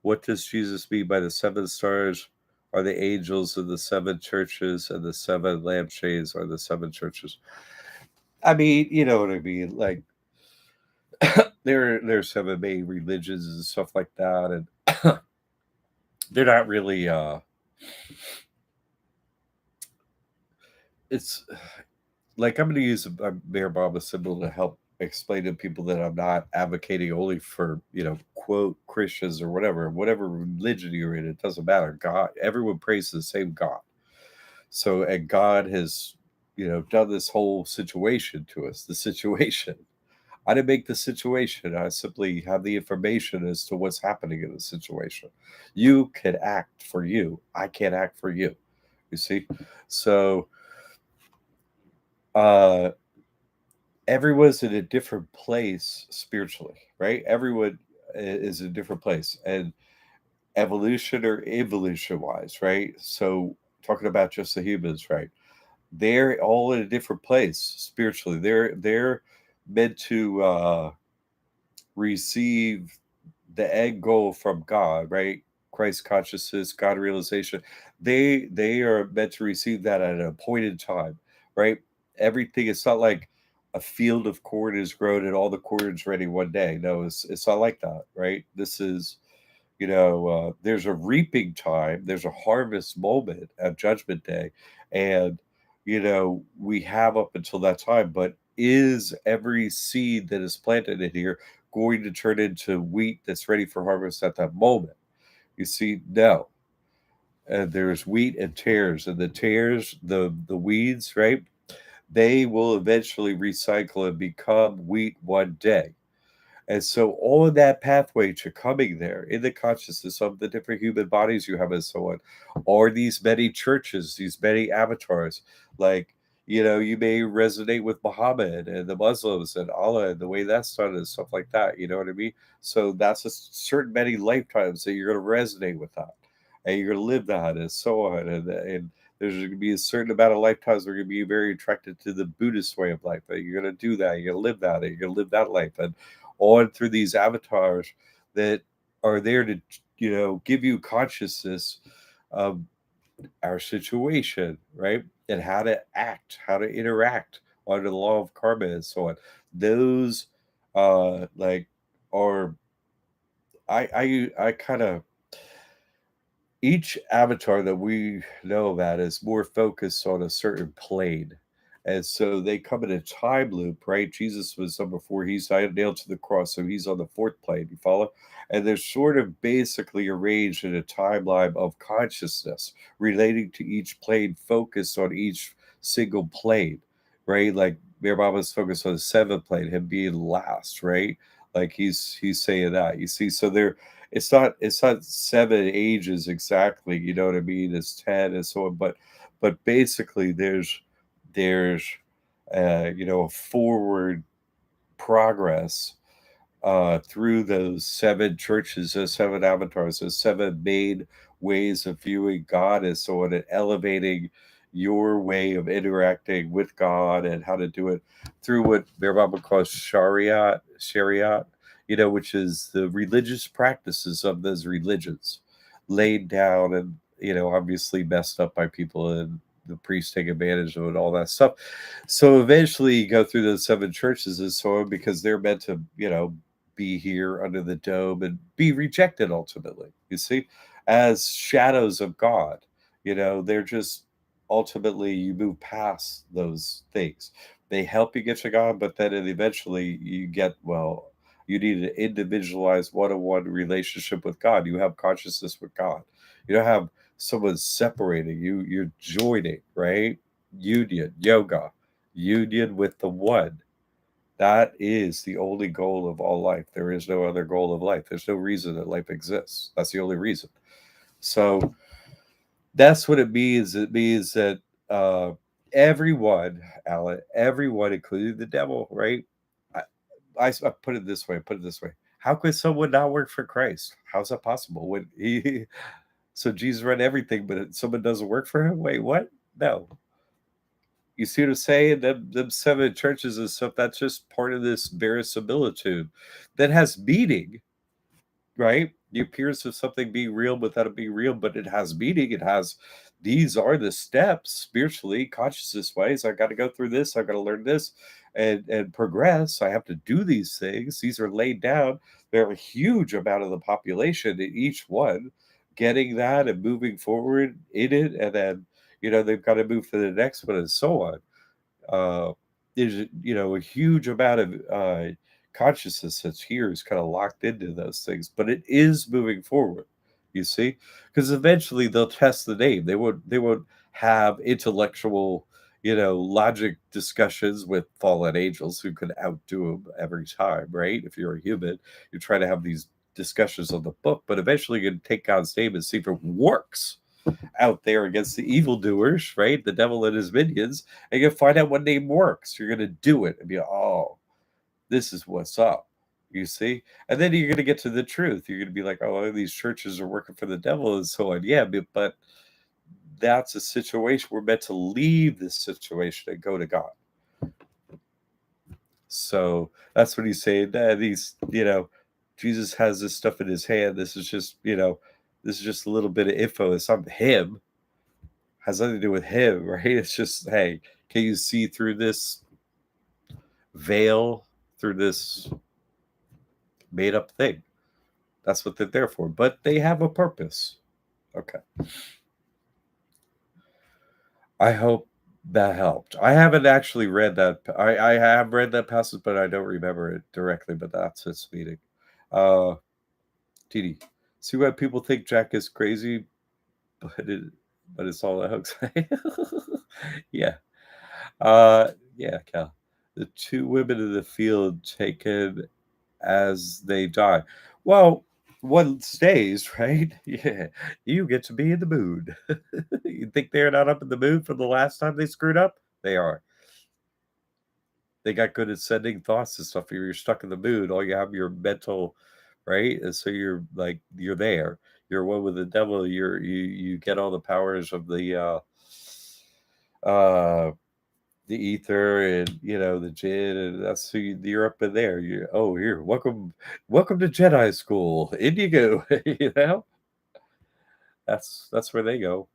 what does Jesus mean by the seven stars? Are the angels of the seven churches, and the seven lampshades are the seven churches. I mean, you know what I mean? Like there's seven main religions and stuff like that, and they're not really it's like I'm gonna use a Mayor Obama symbol to help explain to people that I'm not advocating only for, quote Christians or whatever religion you're in. It doesn't matter. God, everyone prays to the same God. So, and God has, done this whole situation to us, the situation. I didn't make the situation. I simply have the information as to what's happening in the situation. You can act for you. I can't act for you. You see? So, everyone's in a different place spiritually, right? Everyone is in a different place. And evolution or evolution wise, right? So, talking about just the humans, right? They're all in a different place spiritually. They're meant to receive the end goal from God, right? Christ consciousness, God realization. They are meant to receive that at an appointed time, right? Everything. It's not like a field of corn is grown and all the corn is ready one day. No, it's not like that, right? This is there's a reaping time, there's a harvest moment at Judgment Day, and we have up until that time. But is every seed that is planted in here going to turn into wheat that's ready for harvest at that moment? You see, no. And there's wheat and tares, and the tares, the weeds, right? they will eventually recycle and become wheat one day. And so all of that pathway to coming there in the consciousness of the different human bodies you have and so on, are these many churches, these many avatars. Like, you may resonate with Muhammad and the Muslims and Allah and the way that's done and stuff like that. You know what I mean? So that's a certain many lifetimes that you're going to resonate with that. And you're going to live that and so on. And there's going to be a certain amount of lifetimes where you're going to be very attracted to the Buddhist way of life. And you're going to do that. You're going to live that. And you're going to live that life. And on through these avatars that are there to give you consciousness of our situation, right? And how to act, how to interact under the law of karma and so on. Those like are I kind of, each avatar that we know about is more focused on a certain plane. And so they come in a time loop, right? Jesus was number four. He's nailed to the cross. So he's on the fourth plane. You follow? And they're sort of basically arranged in a timeline of consciousness relating to each plane, focused on each single plane, right? Like Mayor Mama's focused on the seventh plane, him being last, right? Like he's saying that. You see, so they're, it's not seven ages exactly, you know what I mean? It's 10 and so on, but basically there's a forward progress through those seven churches, those seven avatars, those seven main ways of viewing God and so on, and elevating your way of interacting with God and how to do it through what their Bible calls shariat, which is the religious practices of those religions laid down and, obviously messed up by people and the priests take advantage of it, all that stuff. So eventually you go through those seven churches and so on because they're meant to, be here under the dome and be rejected ultimately, you see, as shadows of God. They're just, ultimately you move past those things. They help you get to God, but then eventually you get, well, you need an individualized one-on-one relationship with God. You have consciousness with God. You don't have someone separating you. You're joining, right? Union, yoga, union with the one. That is the only goal of all life. There is no other goal of life. There's no reason that life exists. That's the only reason. So that's what it means. It means that everyone, Alan, everyone, including the devil, right? I, I put it this way. Put it this way. How could someone not work for Christ? How's that possible? When he, so Jesus ran everything, but someone doesn't work for him? Wait, what? No. You see what I'm saying? Them seven churches and stuff, that's just part of this verisimilitude that has meaning, right? The appearance of something being real without it being real, but it has meaning. It has, these are the steps spiritually, consciousness ways. I got to go through this. I got to learn this and progress. I have to do these things. These are laid down. There are a huge amount of the population in each one getting that and moving forward in it. And then, they've got to move to the next one and so on. uh, there's a huge amount of consciousness that's here is kind of locked into those things, but it is moving forward. You see, because eventually they'll test the name. They won't have intellectual, logic discussions with fallen angels who could outdo them every time, right? If you're a human, you try to have these discussions on the book, but eventually you can take God's name and see if it works out there against the evildoers, right? The devil and his minions, and you find out what name works. You're going to do it and be, oh, this is what's up. You see? And then you're going to get to the truth. You're going to be like, oh, these churches are working for the devil and so on. Yeah, but that's a situation. We're meant to leave this situation and go to God. So that's what he's saying. He's, Jesus has this stuff in his hand. This is just, this is just a little bit of info. It's not him. Has nothing to do with him, right? It's just, hey, can you see through this veil, through this made up thing? That's what they're there for. But they have a purpose. Okay. I hope that helped. I haven't actually read that. I have read that passage, but I don't remember it directly. But that's its meaning. TD, see why people think Jack is crazy, but it's all a hoax. Yeah. Yeah, Cal. The two women in the field taken as they die. Well, one stays, right? Yeah, you get to be in the mood. You think they're not up in the mood from the last time they screwed up? They are. They got good at sending thoughts and stuff. If you're stuck in the mood, all you have your mental, right? And so you're like you're there. You're one with the devil. You get all the powers of uh the ether and the jinn, and that's who you're up in there. You oh here, welcome to Jedi school. In you go. That's where they go.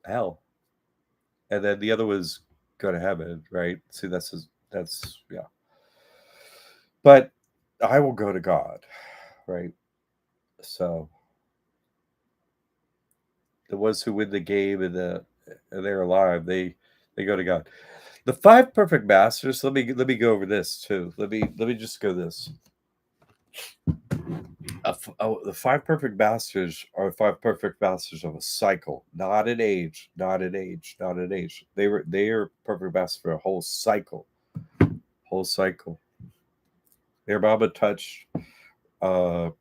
Hell. And then the other was go to heaven, right? See, that's yeah. But I will go to God, right? So the ones who win the game and they're alive, they go to God. The five perfect masters. Let me go over this too. Let me just go this. The five perfect masters are five perfect masters of a cycle, not an age, not an age, not an age. They are perfect masters for a whole cycle. Their mama touched, uh,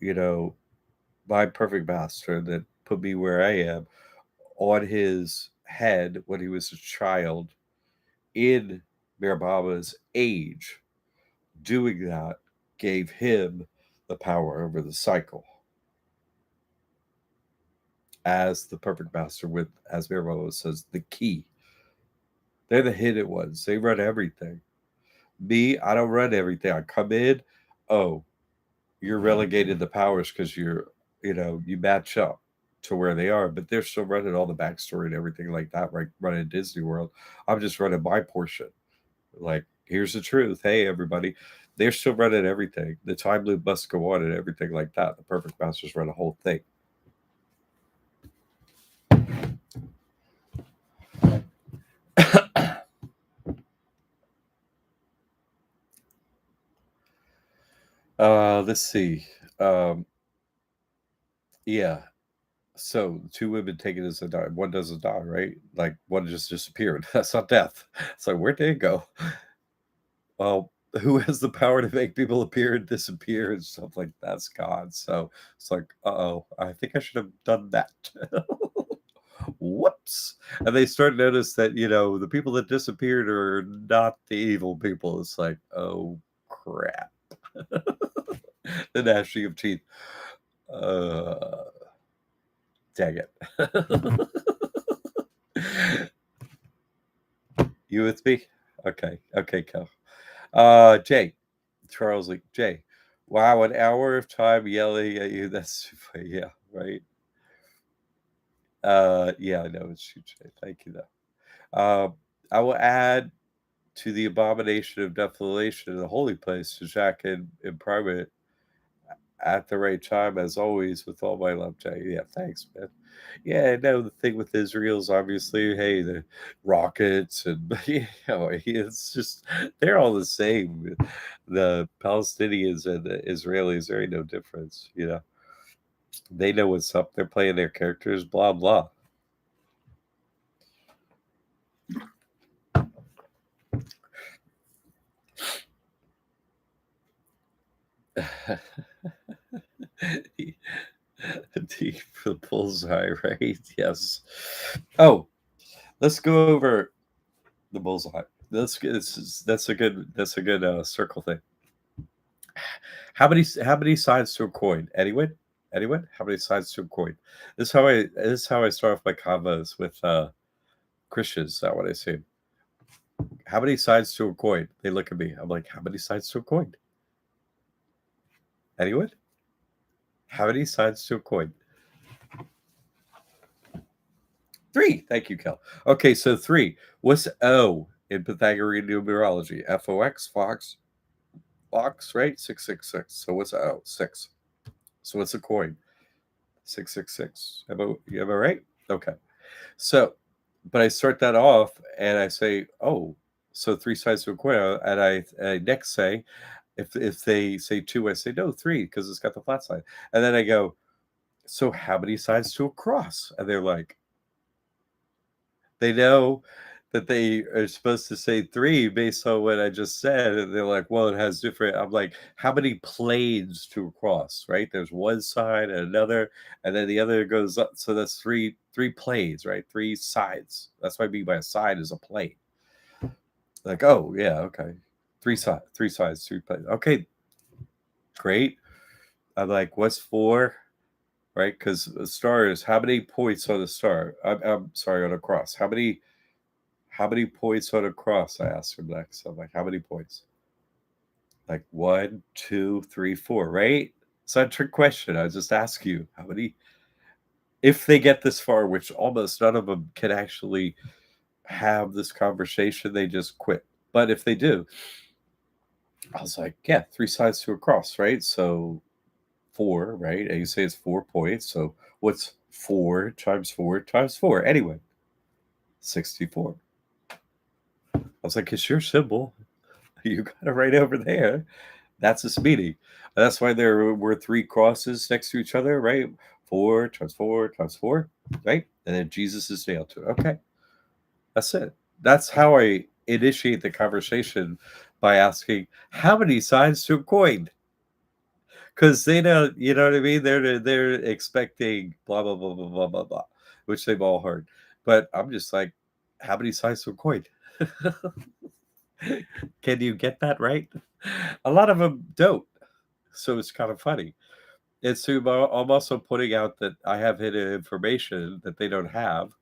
you know, my perfect master that put me where I am on his head when he was a child in Mirabama's age. Doing that gave him the power over the cycle as the perfect master with, as Mirabama says, the key. They're the hidden ones. They run everything. Me, I don't run everything. I come in, oh, you're relegated to powers because you match up to where they are, but they're still running all the backstory and everything like that, right? Running Disney World. I'm just running my portion. Like, here's the truth. Hey, everybody, they're still running everything. The time loop must go on and everything like that. The perfect masters run the whole thing. Let's see. Um, yeah. So two women taken as a die. One doesn't die, right? Like one just disappeared. That's not death. It's like where did it go? Well, who has the power to make people appear and disappear and stuff like that's God. So it's like, oh, I think I should have done that. Whoops. And they start to notice that, the people that disappeared are not the evil people. It's like, oh crap. The gnashing of teeth. Uh Dang it. You with me? Okay. Okay, Cal. Jay. Charles Lee. Jay. Wow, an hour of time yelling at you. That's yeah, right. Yeah, I know it's you, Jay. Thank you though. I will add to the abomination of desolation in the holy place to Jack in private at the right time, as always, with all my love, Jay. Yeah, thanks, man. Yeah, no, the thing with Israel's obviously, hey, the rockets and it's just they're all the same. The Palestinians and the Israelis, there ain't no difference. They know what's up. They're playing their characters. Blah blah. Deep the bullseye, right? Yes. Oh, let's go over the bullseye. That's a good circle thing. How many sides to a coin? Anyone? Anyone? How many sides to a coin? This is how I start off my convos with Christians. That what I say. How many sides to a coin? They look at me. I'm like, how many sides to a coin? Anyone? How many sides to a coin? Three. Thank you, Kel. Okay, so three. What's O in Pythagorean numerology? FOX, Fox, right? 666. So what's O? Six. So what's a coin? 666. Am I right? Okay. So, but I start that off and I say, oh, so three sides to a coin. And I next say, if they say two, I say, no, three, because it's got the flat side. And then I go, so how many sides to a cross? And they're like, they know that they are supposed to say 3 based on what I just said, and they're like, "Well, it has different." I'm like, "How many planes to cross?" Right? There's one side and another, and then the other goes up. So that's three planes, right? 3 sides. That's what I mean by a side is a plane. Like, oh yeah, okay. 3 sides, 3 planes. Okay, great. I'm like, what's 4? Right? Because a star is how many points on a star? I'm sorry, on a cross. How many points on a cross? I asked him next. I'm like, how many points? Like 1, 2, 3, 4, right? It's not a trick question. I just ask you how many, if they get this far, which almost none of them can actually have this conversation, they just quit. But if they do, I was like, yeah, 3 sides to a cross, right? So 4, right? And you say it's 4 points. So what's 4 times 4 times 4? Anyway, 64. I was like, it's your symbol. You got it right over there. That's its meaning. That's why there were 3 crosses next to each other, right? 4 times 4 times 4, right? And then Jesus is nailed to it. Okay, that's it. That's how I initiate the conversation by asking, how many sides to a coin? Because they don't, you know what I mean? They're expecting blah blah blah blah blah blah blah, which they've all heard. But I'm just like, how many sides to a coin? Can you get that right? A lot of them don't. So it's kind of funny. It's to, I'm also putting out that I have hidden information that they don't have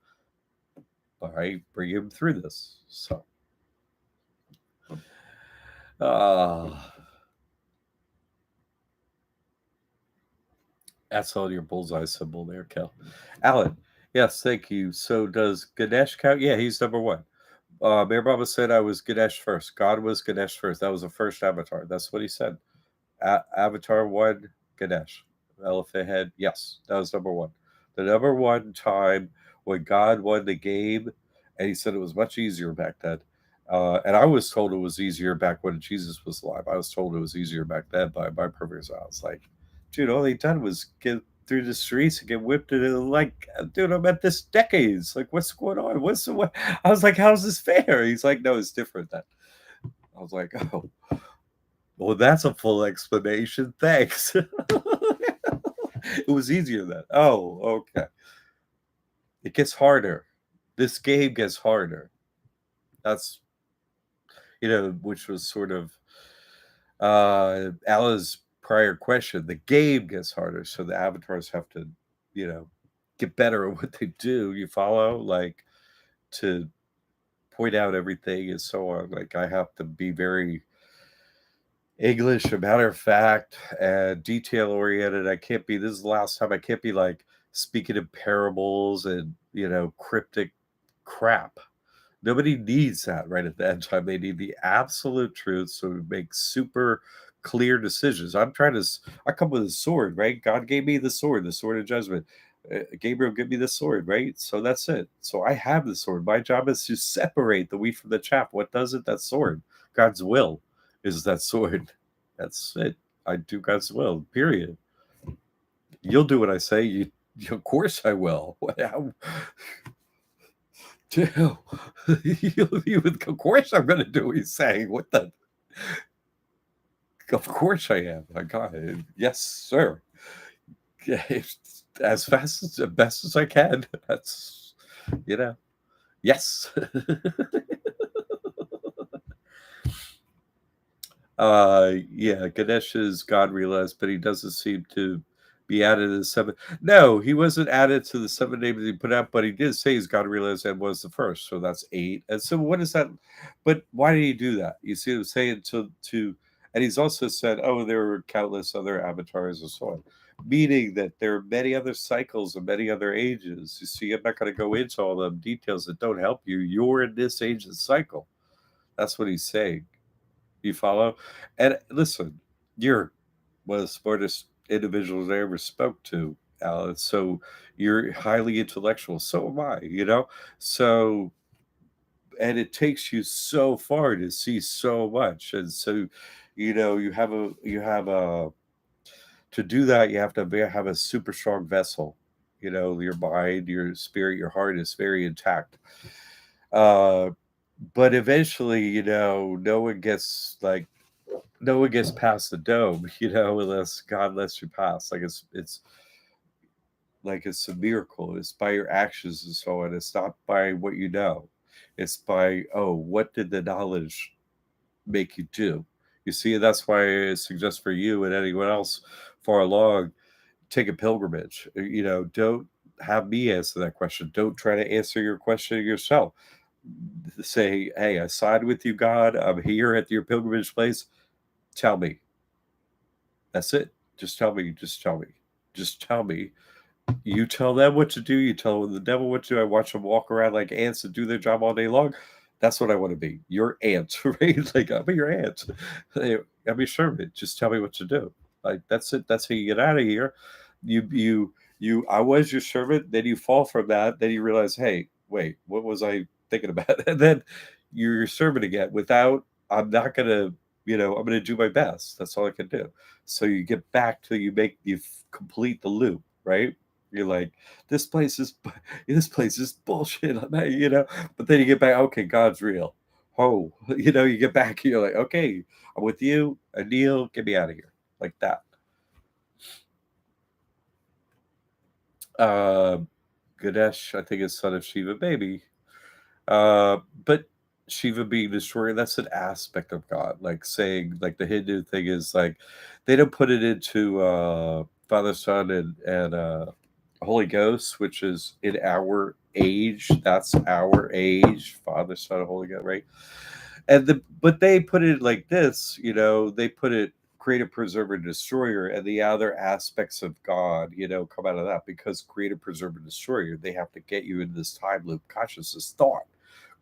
by bringing them through this. So, uh, that's on your bullseye symbol there, Kel. Alan, yes, thank you. So does Ganesh count? Yeah, he's number 1. Mayor Baba said I was Ganesh first. God was Ganesh first. That was the first avatar. That's what he said. Avatar 1, Ganesh. Elephant head. Yes, that was number 1. The number 1 time when God won the game, and he said it was much easier back then. And I was told it was easier back when Jesus was alive. I was told it was easier back then by my purpose. I was like, dude, all they done was get through the streets and get whipped. And like, dude, I'm at this decades. Like, what's going on? What's the what? I was like, how's this fair? He's like, no, it's different then. I was like, oh, well, that's a full explanation. Thanks. It was easier then. Oh, okay. It gets harder. This game gets harder. That's, which was sort of Alla's prior question. The game gets harder, so the avatars have to, get better at what they do. You follow? Like, to point out everything and so on. Like, I have to be very English, a matter of fact, and detail oriented. I can't be, this is the last time, I can't be like speaking in parables and, cryptic crap. Nobody needs that right at the end time. They need the absolute truth so we make super clear decisions. I come with a sword, right? God gave me the sword of judgment. Gabriel, give me the sword, right? So that's it. So I have the sword. My job is to separate the wheat from the chaff. What does it? That sword. God's will is that sword. That's it. I do God's will, period. You'll do what I say. Of course I will. How, of course I'm going to do what he's saying. What the? Of course I am. My God. Yes, sir. As fast as best as I can. That's, yes. Yeah, Ganesh is God realized, but he doesn't seem to be added to the 7. No, he wasn't added to the 7 names he put out, but he did say he's God realized and was the first. So that's 8. And so what is that? But why did he do that? You see what I'm saying? And he's also said, oh, there were countless other avatars and so on. Meaning that there are many other cycles and many other ages. You see, I'm not going to go into all the details that don't help you. You're in this age and cycle. That's what he's saying. You follow? And listen, you're one of the smartest individuals I ever spoke to, Alice. So you're highly intellectual. So am I, So, and it takes you so far to see so much. And so, to do that, you have to have a super strong vessel. Your mind, your spirit, your heart is very intact. But eventually, no one gets past the dome, unless God lets you pass. It's like it's a miracle. It's by your actions and so on. It's not by what you know. It's by, oh, what did the knowledge make you do? You see, that's why I suggest for you and anyone else far along, take a pilgrimage. Don't have me answer that question. Don't try to answer your question yourself. Say, hey, I side with you, God. I'm here at your pilgrimage place. Tell me. That's it. Just tell me. Just tell me. Just tell me. You tell them what to do. You tell the devil what to do. I watch them walk around like ants and do their job all day long. That's what I want to be. Your aunt, right? Like, I'll be your aunt. I'll be servant. Just tell me what to do. Like, that's it. That's how you get out of here. I was your servant. Then you fall from that. Then you realize, hey, wait, what was I thinking about? And then you're your servant again without, I'm not going to, I'm going to do my best. That's all I can do. So you get back till you complete the loop, right? You're like, this place is this place is bullshit. But then you get back, okay, God's real. Oh, you get back, you're like, okay, I'm with you. Anil, get me out of here. Like that. Uh Ganesh, I think is son of Shiva, maybe. But Shiva being destroyer, that's an aspect of God. Like saying, like the Hindu thing is like they don't put it into Father, Son, and Holy Ghost, which is in our age. That's our age. Father, Son, Holy Ghost, right? But they put it like this, they put it creator, preserver, destroyer, and the other aspects of God, come out of that because creator, preserver, destroyer, they have to get you into this time loop, consciousness, thought,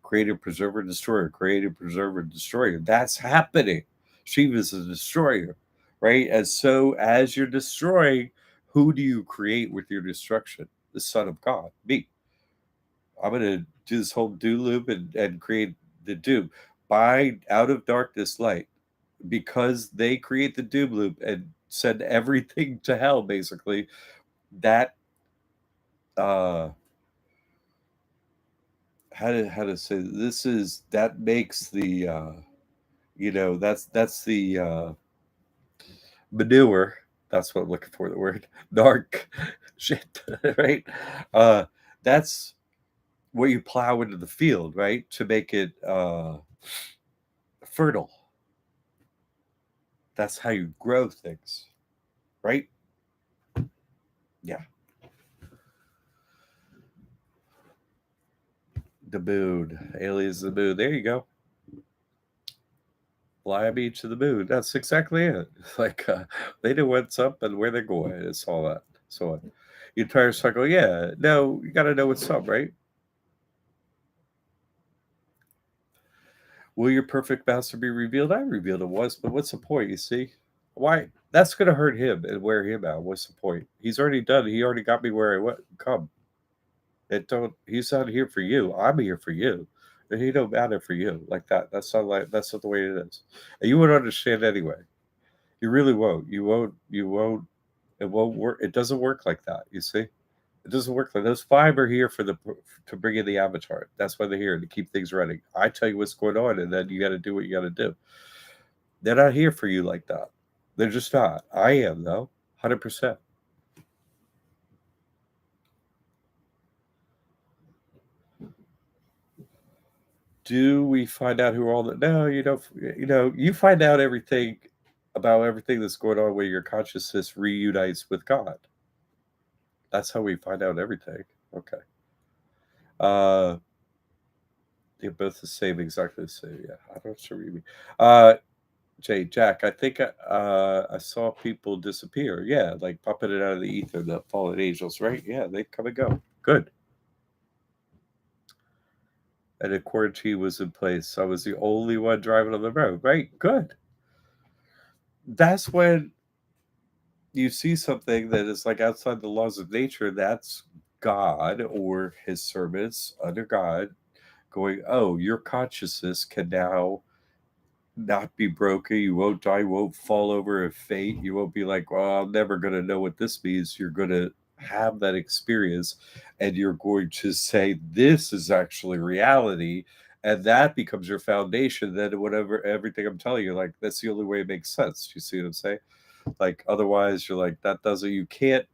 creator, preserver, destroyer, creator, preserver, destroyer. That's happening. Shiva's a destroyer, right? And so as you're destroying, who do you create with your destruction? The Son of God, me. I'm going to do this whole do loop and create the doom by out of darkness light because they create the doom loop and send everything to hell basically. That uh how to say this is that makes the that's the manure. That's what I'm looking for, the word dark shit. Right. That's what you plow into the field, right, to make it fertile. That's how you grow things, right? Yeah. The moon, aliens, the moon. There you go. Fly me to the moon. That's exactly it. Like they know what's up and where they're going. It's all that. So your entire cycle. Yeah. No, you got to know what's up, right? Will your perfect master be revealed? I revealed it once, but what's the point? You see, why? That's going to hurt him and wear him out. What's the point? He's already done. He already got me where I went. Come. It don't. He's not here for you. I'm here for you. And he don't matter for you like that. That's not the way it is. And you won't understand anyway. You really won't. You won't. You won't. It won't work. It doesn't work like that. You see, it doesn't work like those five are here to bring in the avatar. That's why they're here to keep things running. I tell you what's going on, and then you got to do what you got to do. They're not here for you like that. They're just not. I am though, 100%. Do we find out who all the no you don't you find out everything about everything that's going on where your consciousness reunites with God. That's how we find out everything. Okay. uh they're both the same, exactly the same. Yeah, I'm not sure what you mean. uh Jack, I think I saw people disappear, yeah, like popping it out of the ether, the fallen angels, right? Yeah, they come and go. Good. And a quarantine was in place. I was the only one driving on the road, right? Good. That's when you see something that is like outside the laws of nature. That's God or his servants under God going, oh, your consciousness can now not be broken. You won't die, you won't fall over a fate. You won't be like, well, I'm never going to know what this means. You're going to have that experience and you're going to say, this is actually reality. and that becomes your foundation. Then whatever everything I'm telling you, like that's the only way it makes sense. You see what I'm saying? Like otherwise, you're like that doesn't. You can't.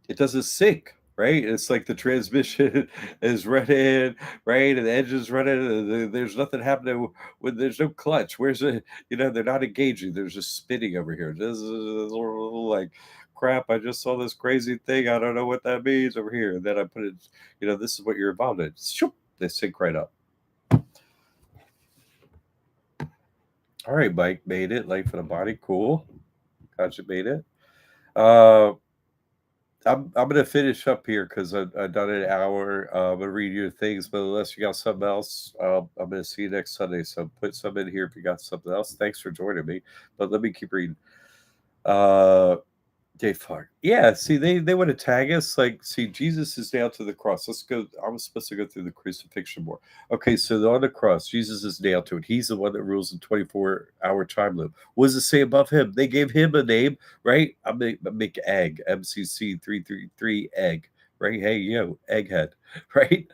It doesn't sync, right? It's like the transmission is running, right, and the engine's running, and there's nothing happening when there's no clutch. Where's the, they're not engaging. There's just spinning over here. This is like, crap, I just saw this crazy thing. I don't know what that means over here. And then I put it, this is what you're involved in. Shoop, they sync right up. All right, Mike made it. Life in a body, cool. Glad you made it. I'm gonna finish up here because I've done an hour. I'm gonna read your things, but unless you got something else, I'm gonna see you next Sunday. So put some in here if you got something else. Thanks for joining me. But let me keep reading. Dave Clark. Yeah, see, they want to tag us. Like, see, Jesus is nailed to the cross. Let's go. I was supposed to go through the crucifixion more. Okay, so on the cross, Jesus is nailed to it. He's the one that rules the 24-hour time loop. What does it say above him? They gave him a name, right? I make egg, MCC 333 egg, right? Hey, yo, egghead, right?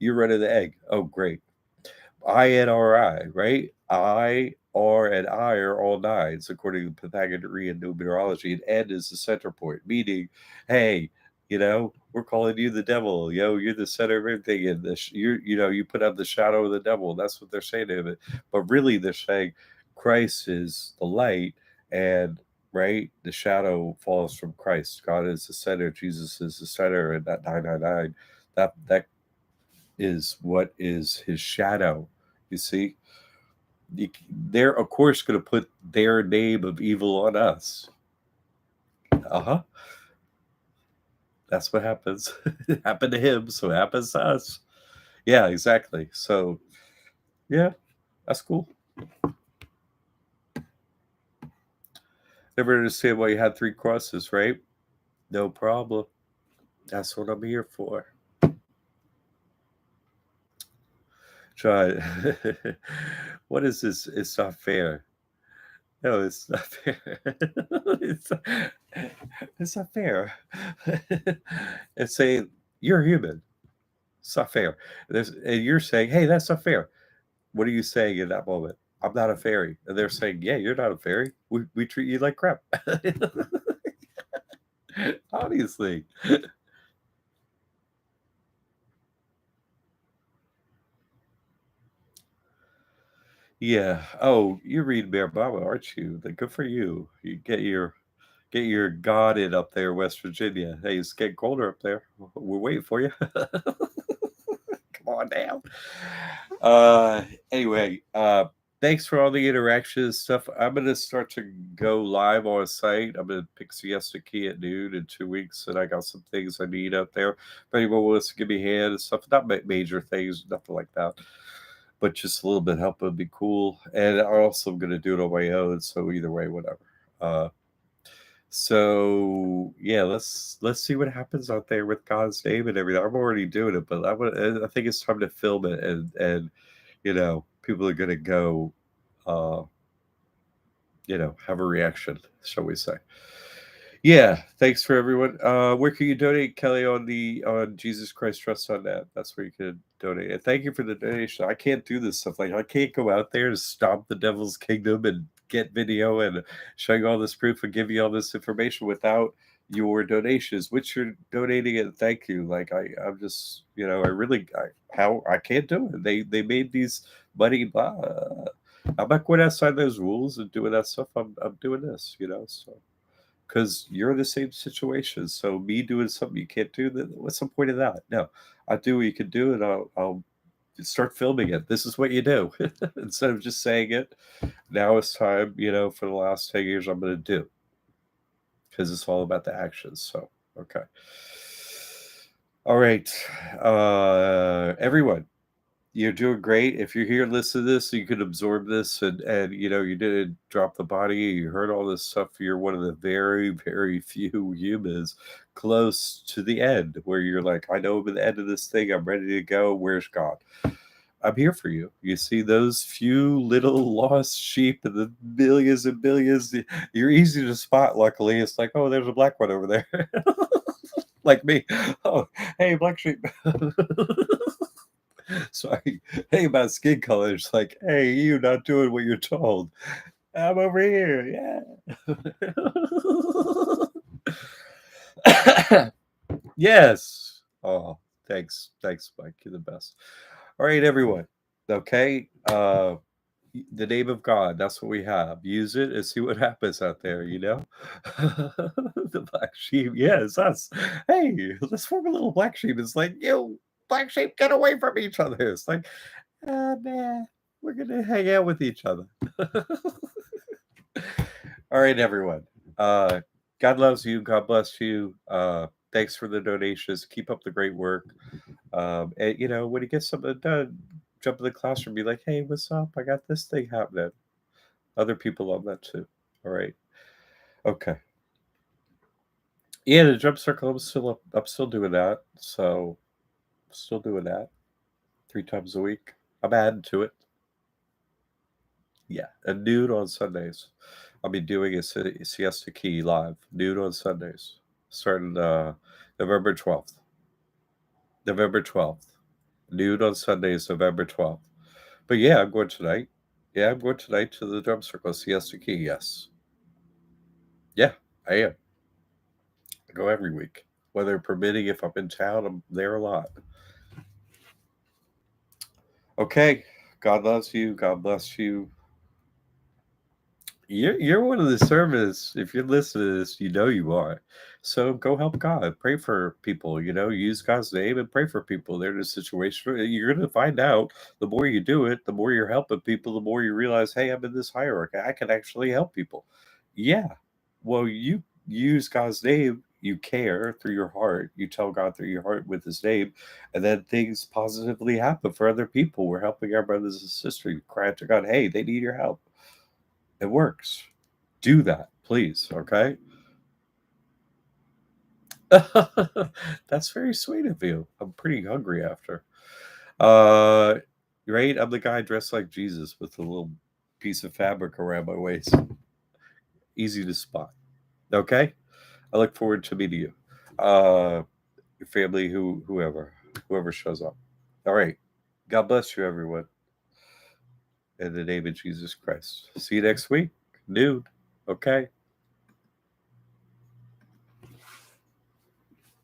You're running the egg. Oh, great. INRI, right? I, R, and I are all nines, according to Pythagorean numerology. And N is the center point, meaning, hey, we're calling you the devil. You're the center of everything. And you put out the shadow of the devil. That's what they're saying to him. But really, they're saying Christ is the light, and right, the shadow falls from Christ. God is the center. Jesus is the center, and that 999. That is what is his shadow. You see, they're of course going to put their name of evil on us. That's what happens. It happened to him, so it happens to us. Yeah, exactly. So yeah, that's cool. Never understand why you had 3 crosses, right? No problem. That's what I'm here for. Try. What is this? It's not fair. No, it's not fair. It's not fair. It's saying you're human. It's not fair. And you're saying, hey, that's not fair. What are you saying in that moment? I'm not a fairy. And they're saying, yeah, you're not a fairy. We treat you like crap. Obviously. Yeah. Oh, you read Bear Baba, aren't you? Good for you. You get your God in up there, West Virginia. Hey, it's getting colder up there. We're waiting for you. Come on down. Anyway, thanks for all the interaction stuff. I'm gonna start to go live on a site. I'm gonna pick Siesta Key at noon in 2 weeks, and I got some things I need out there. If anyone wants to give me a hand and stuff, not major things, nothing like that, but just a little bit help would be cool. And I also am gonna do it on my own. So either way, whatever. So yeah, let's see what happens out there with God's name and everything. I'm already doing it, but I think it's time to film it, and people are gonna go, have a reaction, shall we say? Yeah, thanks for everyone. Where can you donate, Kelly? On Jesus Christ Trust on that. That's where you can donate. And thank you for the donation. I can't do this stuff. Like I can't go out there and stomp the devil's kingdom and get video and show you all this proof and give you all this information without your donations, which you're donating, and thank you. Like I'm just, I can't do it. They made these money. I'm not going outside those rules and doing that stuff. I'm doing this, so. Because you're in the same situation. So me doing something you can't do, what's the point of that? No, I do what you can do, and I'll start filming it. This is what you do. Instead of just saying it, now it's time, for the last 10 years, I'm going to do. Because it's all about the actions. So, okay. All right. Everyone, you're doing great. If you're here, listen to this, so you can absorb this, and you didn't drop the body. You heard all this stuff. You're one of the very, very few humans close to the end, where you're like, I know I'm at the end of this thing. I'm ready to go. Where's God? I'm here for you. You see those few little lost sheep and the billions and billions. You're easy to spot. Luckily, it's like, oh, there's a black one over there, like me. Oh, hey, black sheep. Sorry. Hey, about skin color. It's like, hey, you not doing what you're told. I'm over here. Yeah. Yes. Oh, thanks. Thanks, Mike. You're the best. All right, everyone. Okay. The name of God. That's what we have. Use it and see what happens out there, you know? The black sheep. Yes, us. Hey, let's form a little black sheep. It's like, you black sheep, get away from each other. It's like, man, we're gonna hang out with each other. All right, everyone. God loves you. God bless you. Thanks for the donations. Keep up the great work. And when you get something done, jump in the classroom, be like, "Hey, what's up? I got this thing happening." Other people love that too. All right. Okay. Yeah, the drum circle. I'm still doing that. So, still doing that 3 times a week. I'm adding to it. Yeah, and noon on Sundays. I'll be doing a Siesta Key live noon on Sundays, starting November 12th. November 12th. Noon on Sundays, November 12th. But yeah, I'm going tonight. Yeah, I'm going tonight to the drum circle, Siesta Key. Yes. Yeah, I am. I go every week. Weather permitting, if I'm in town, I'm there a lot. Okay. God loves you. God bless you. You're one of the servants. If you're listening to this, you know you are. So go help God. Pray for people. Use God's name and pray for people. They're in a situation. You're going to find out the more you do it, the more you're helping people, the more you realize, hey, I'm in this hierarchy. I can actually help people. Yeah. Well, you use God's name. You care through your heart. You tell God through your heart with His name, and then things positively happen for other people. We're helping our brothers and sisters. You cry out to God, hey, they need your help. It works. Do that, please. Okay. That's very sweet of you. I'm pretty hungry after. Uh, right? I'm the guy dressed like Jesus with a little piece of fabric around my waist. Easy to spot. Okay. I look forward to meeting you. Your family, whoever shows up. All right. God bless you, everyone. In the name of Jesus Christ. See you next week. Noon. Okay.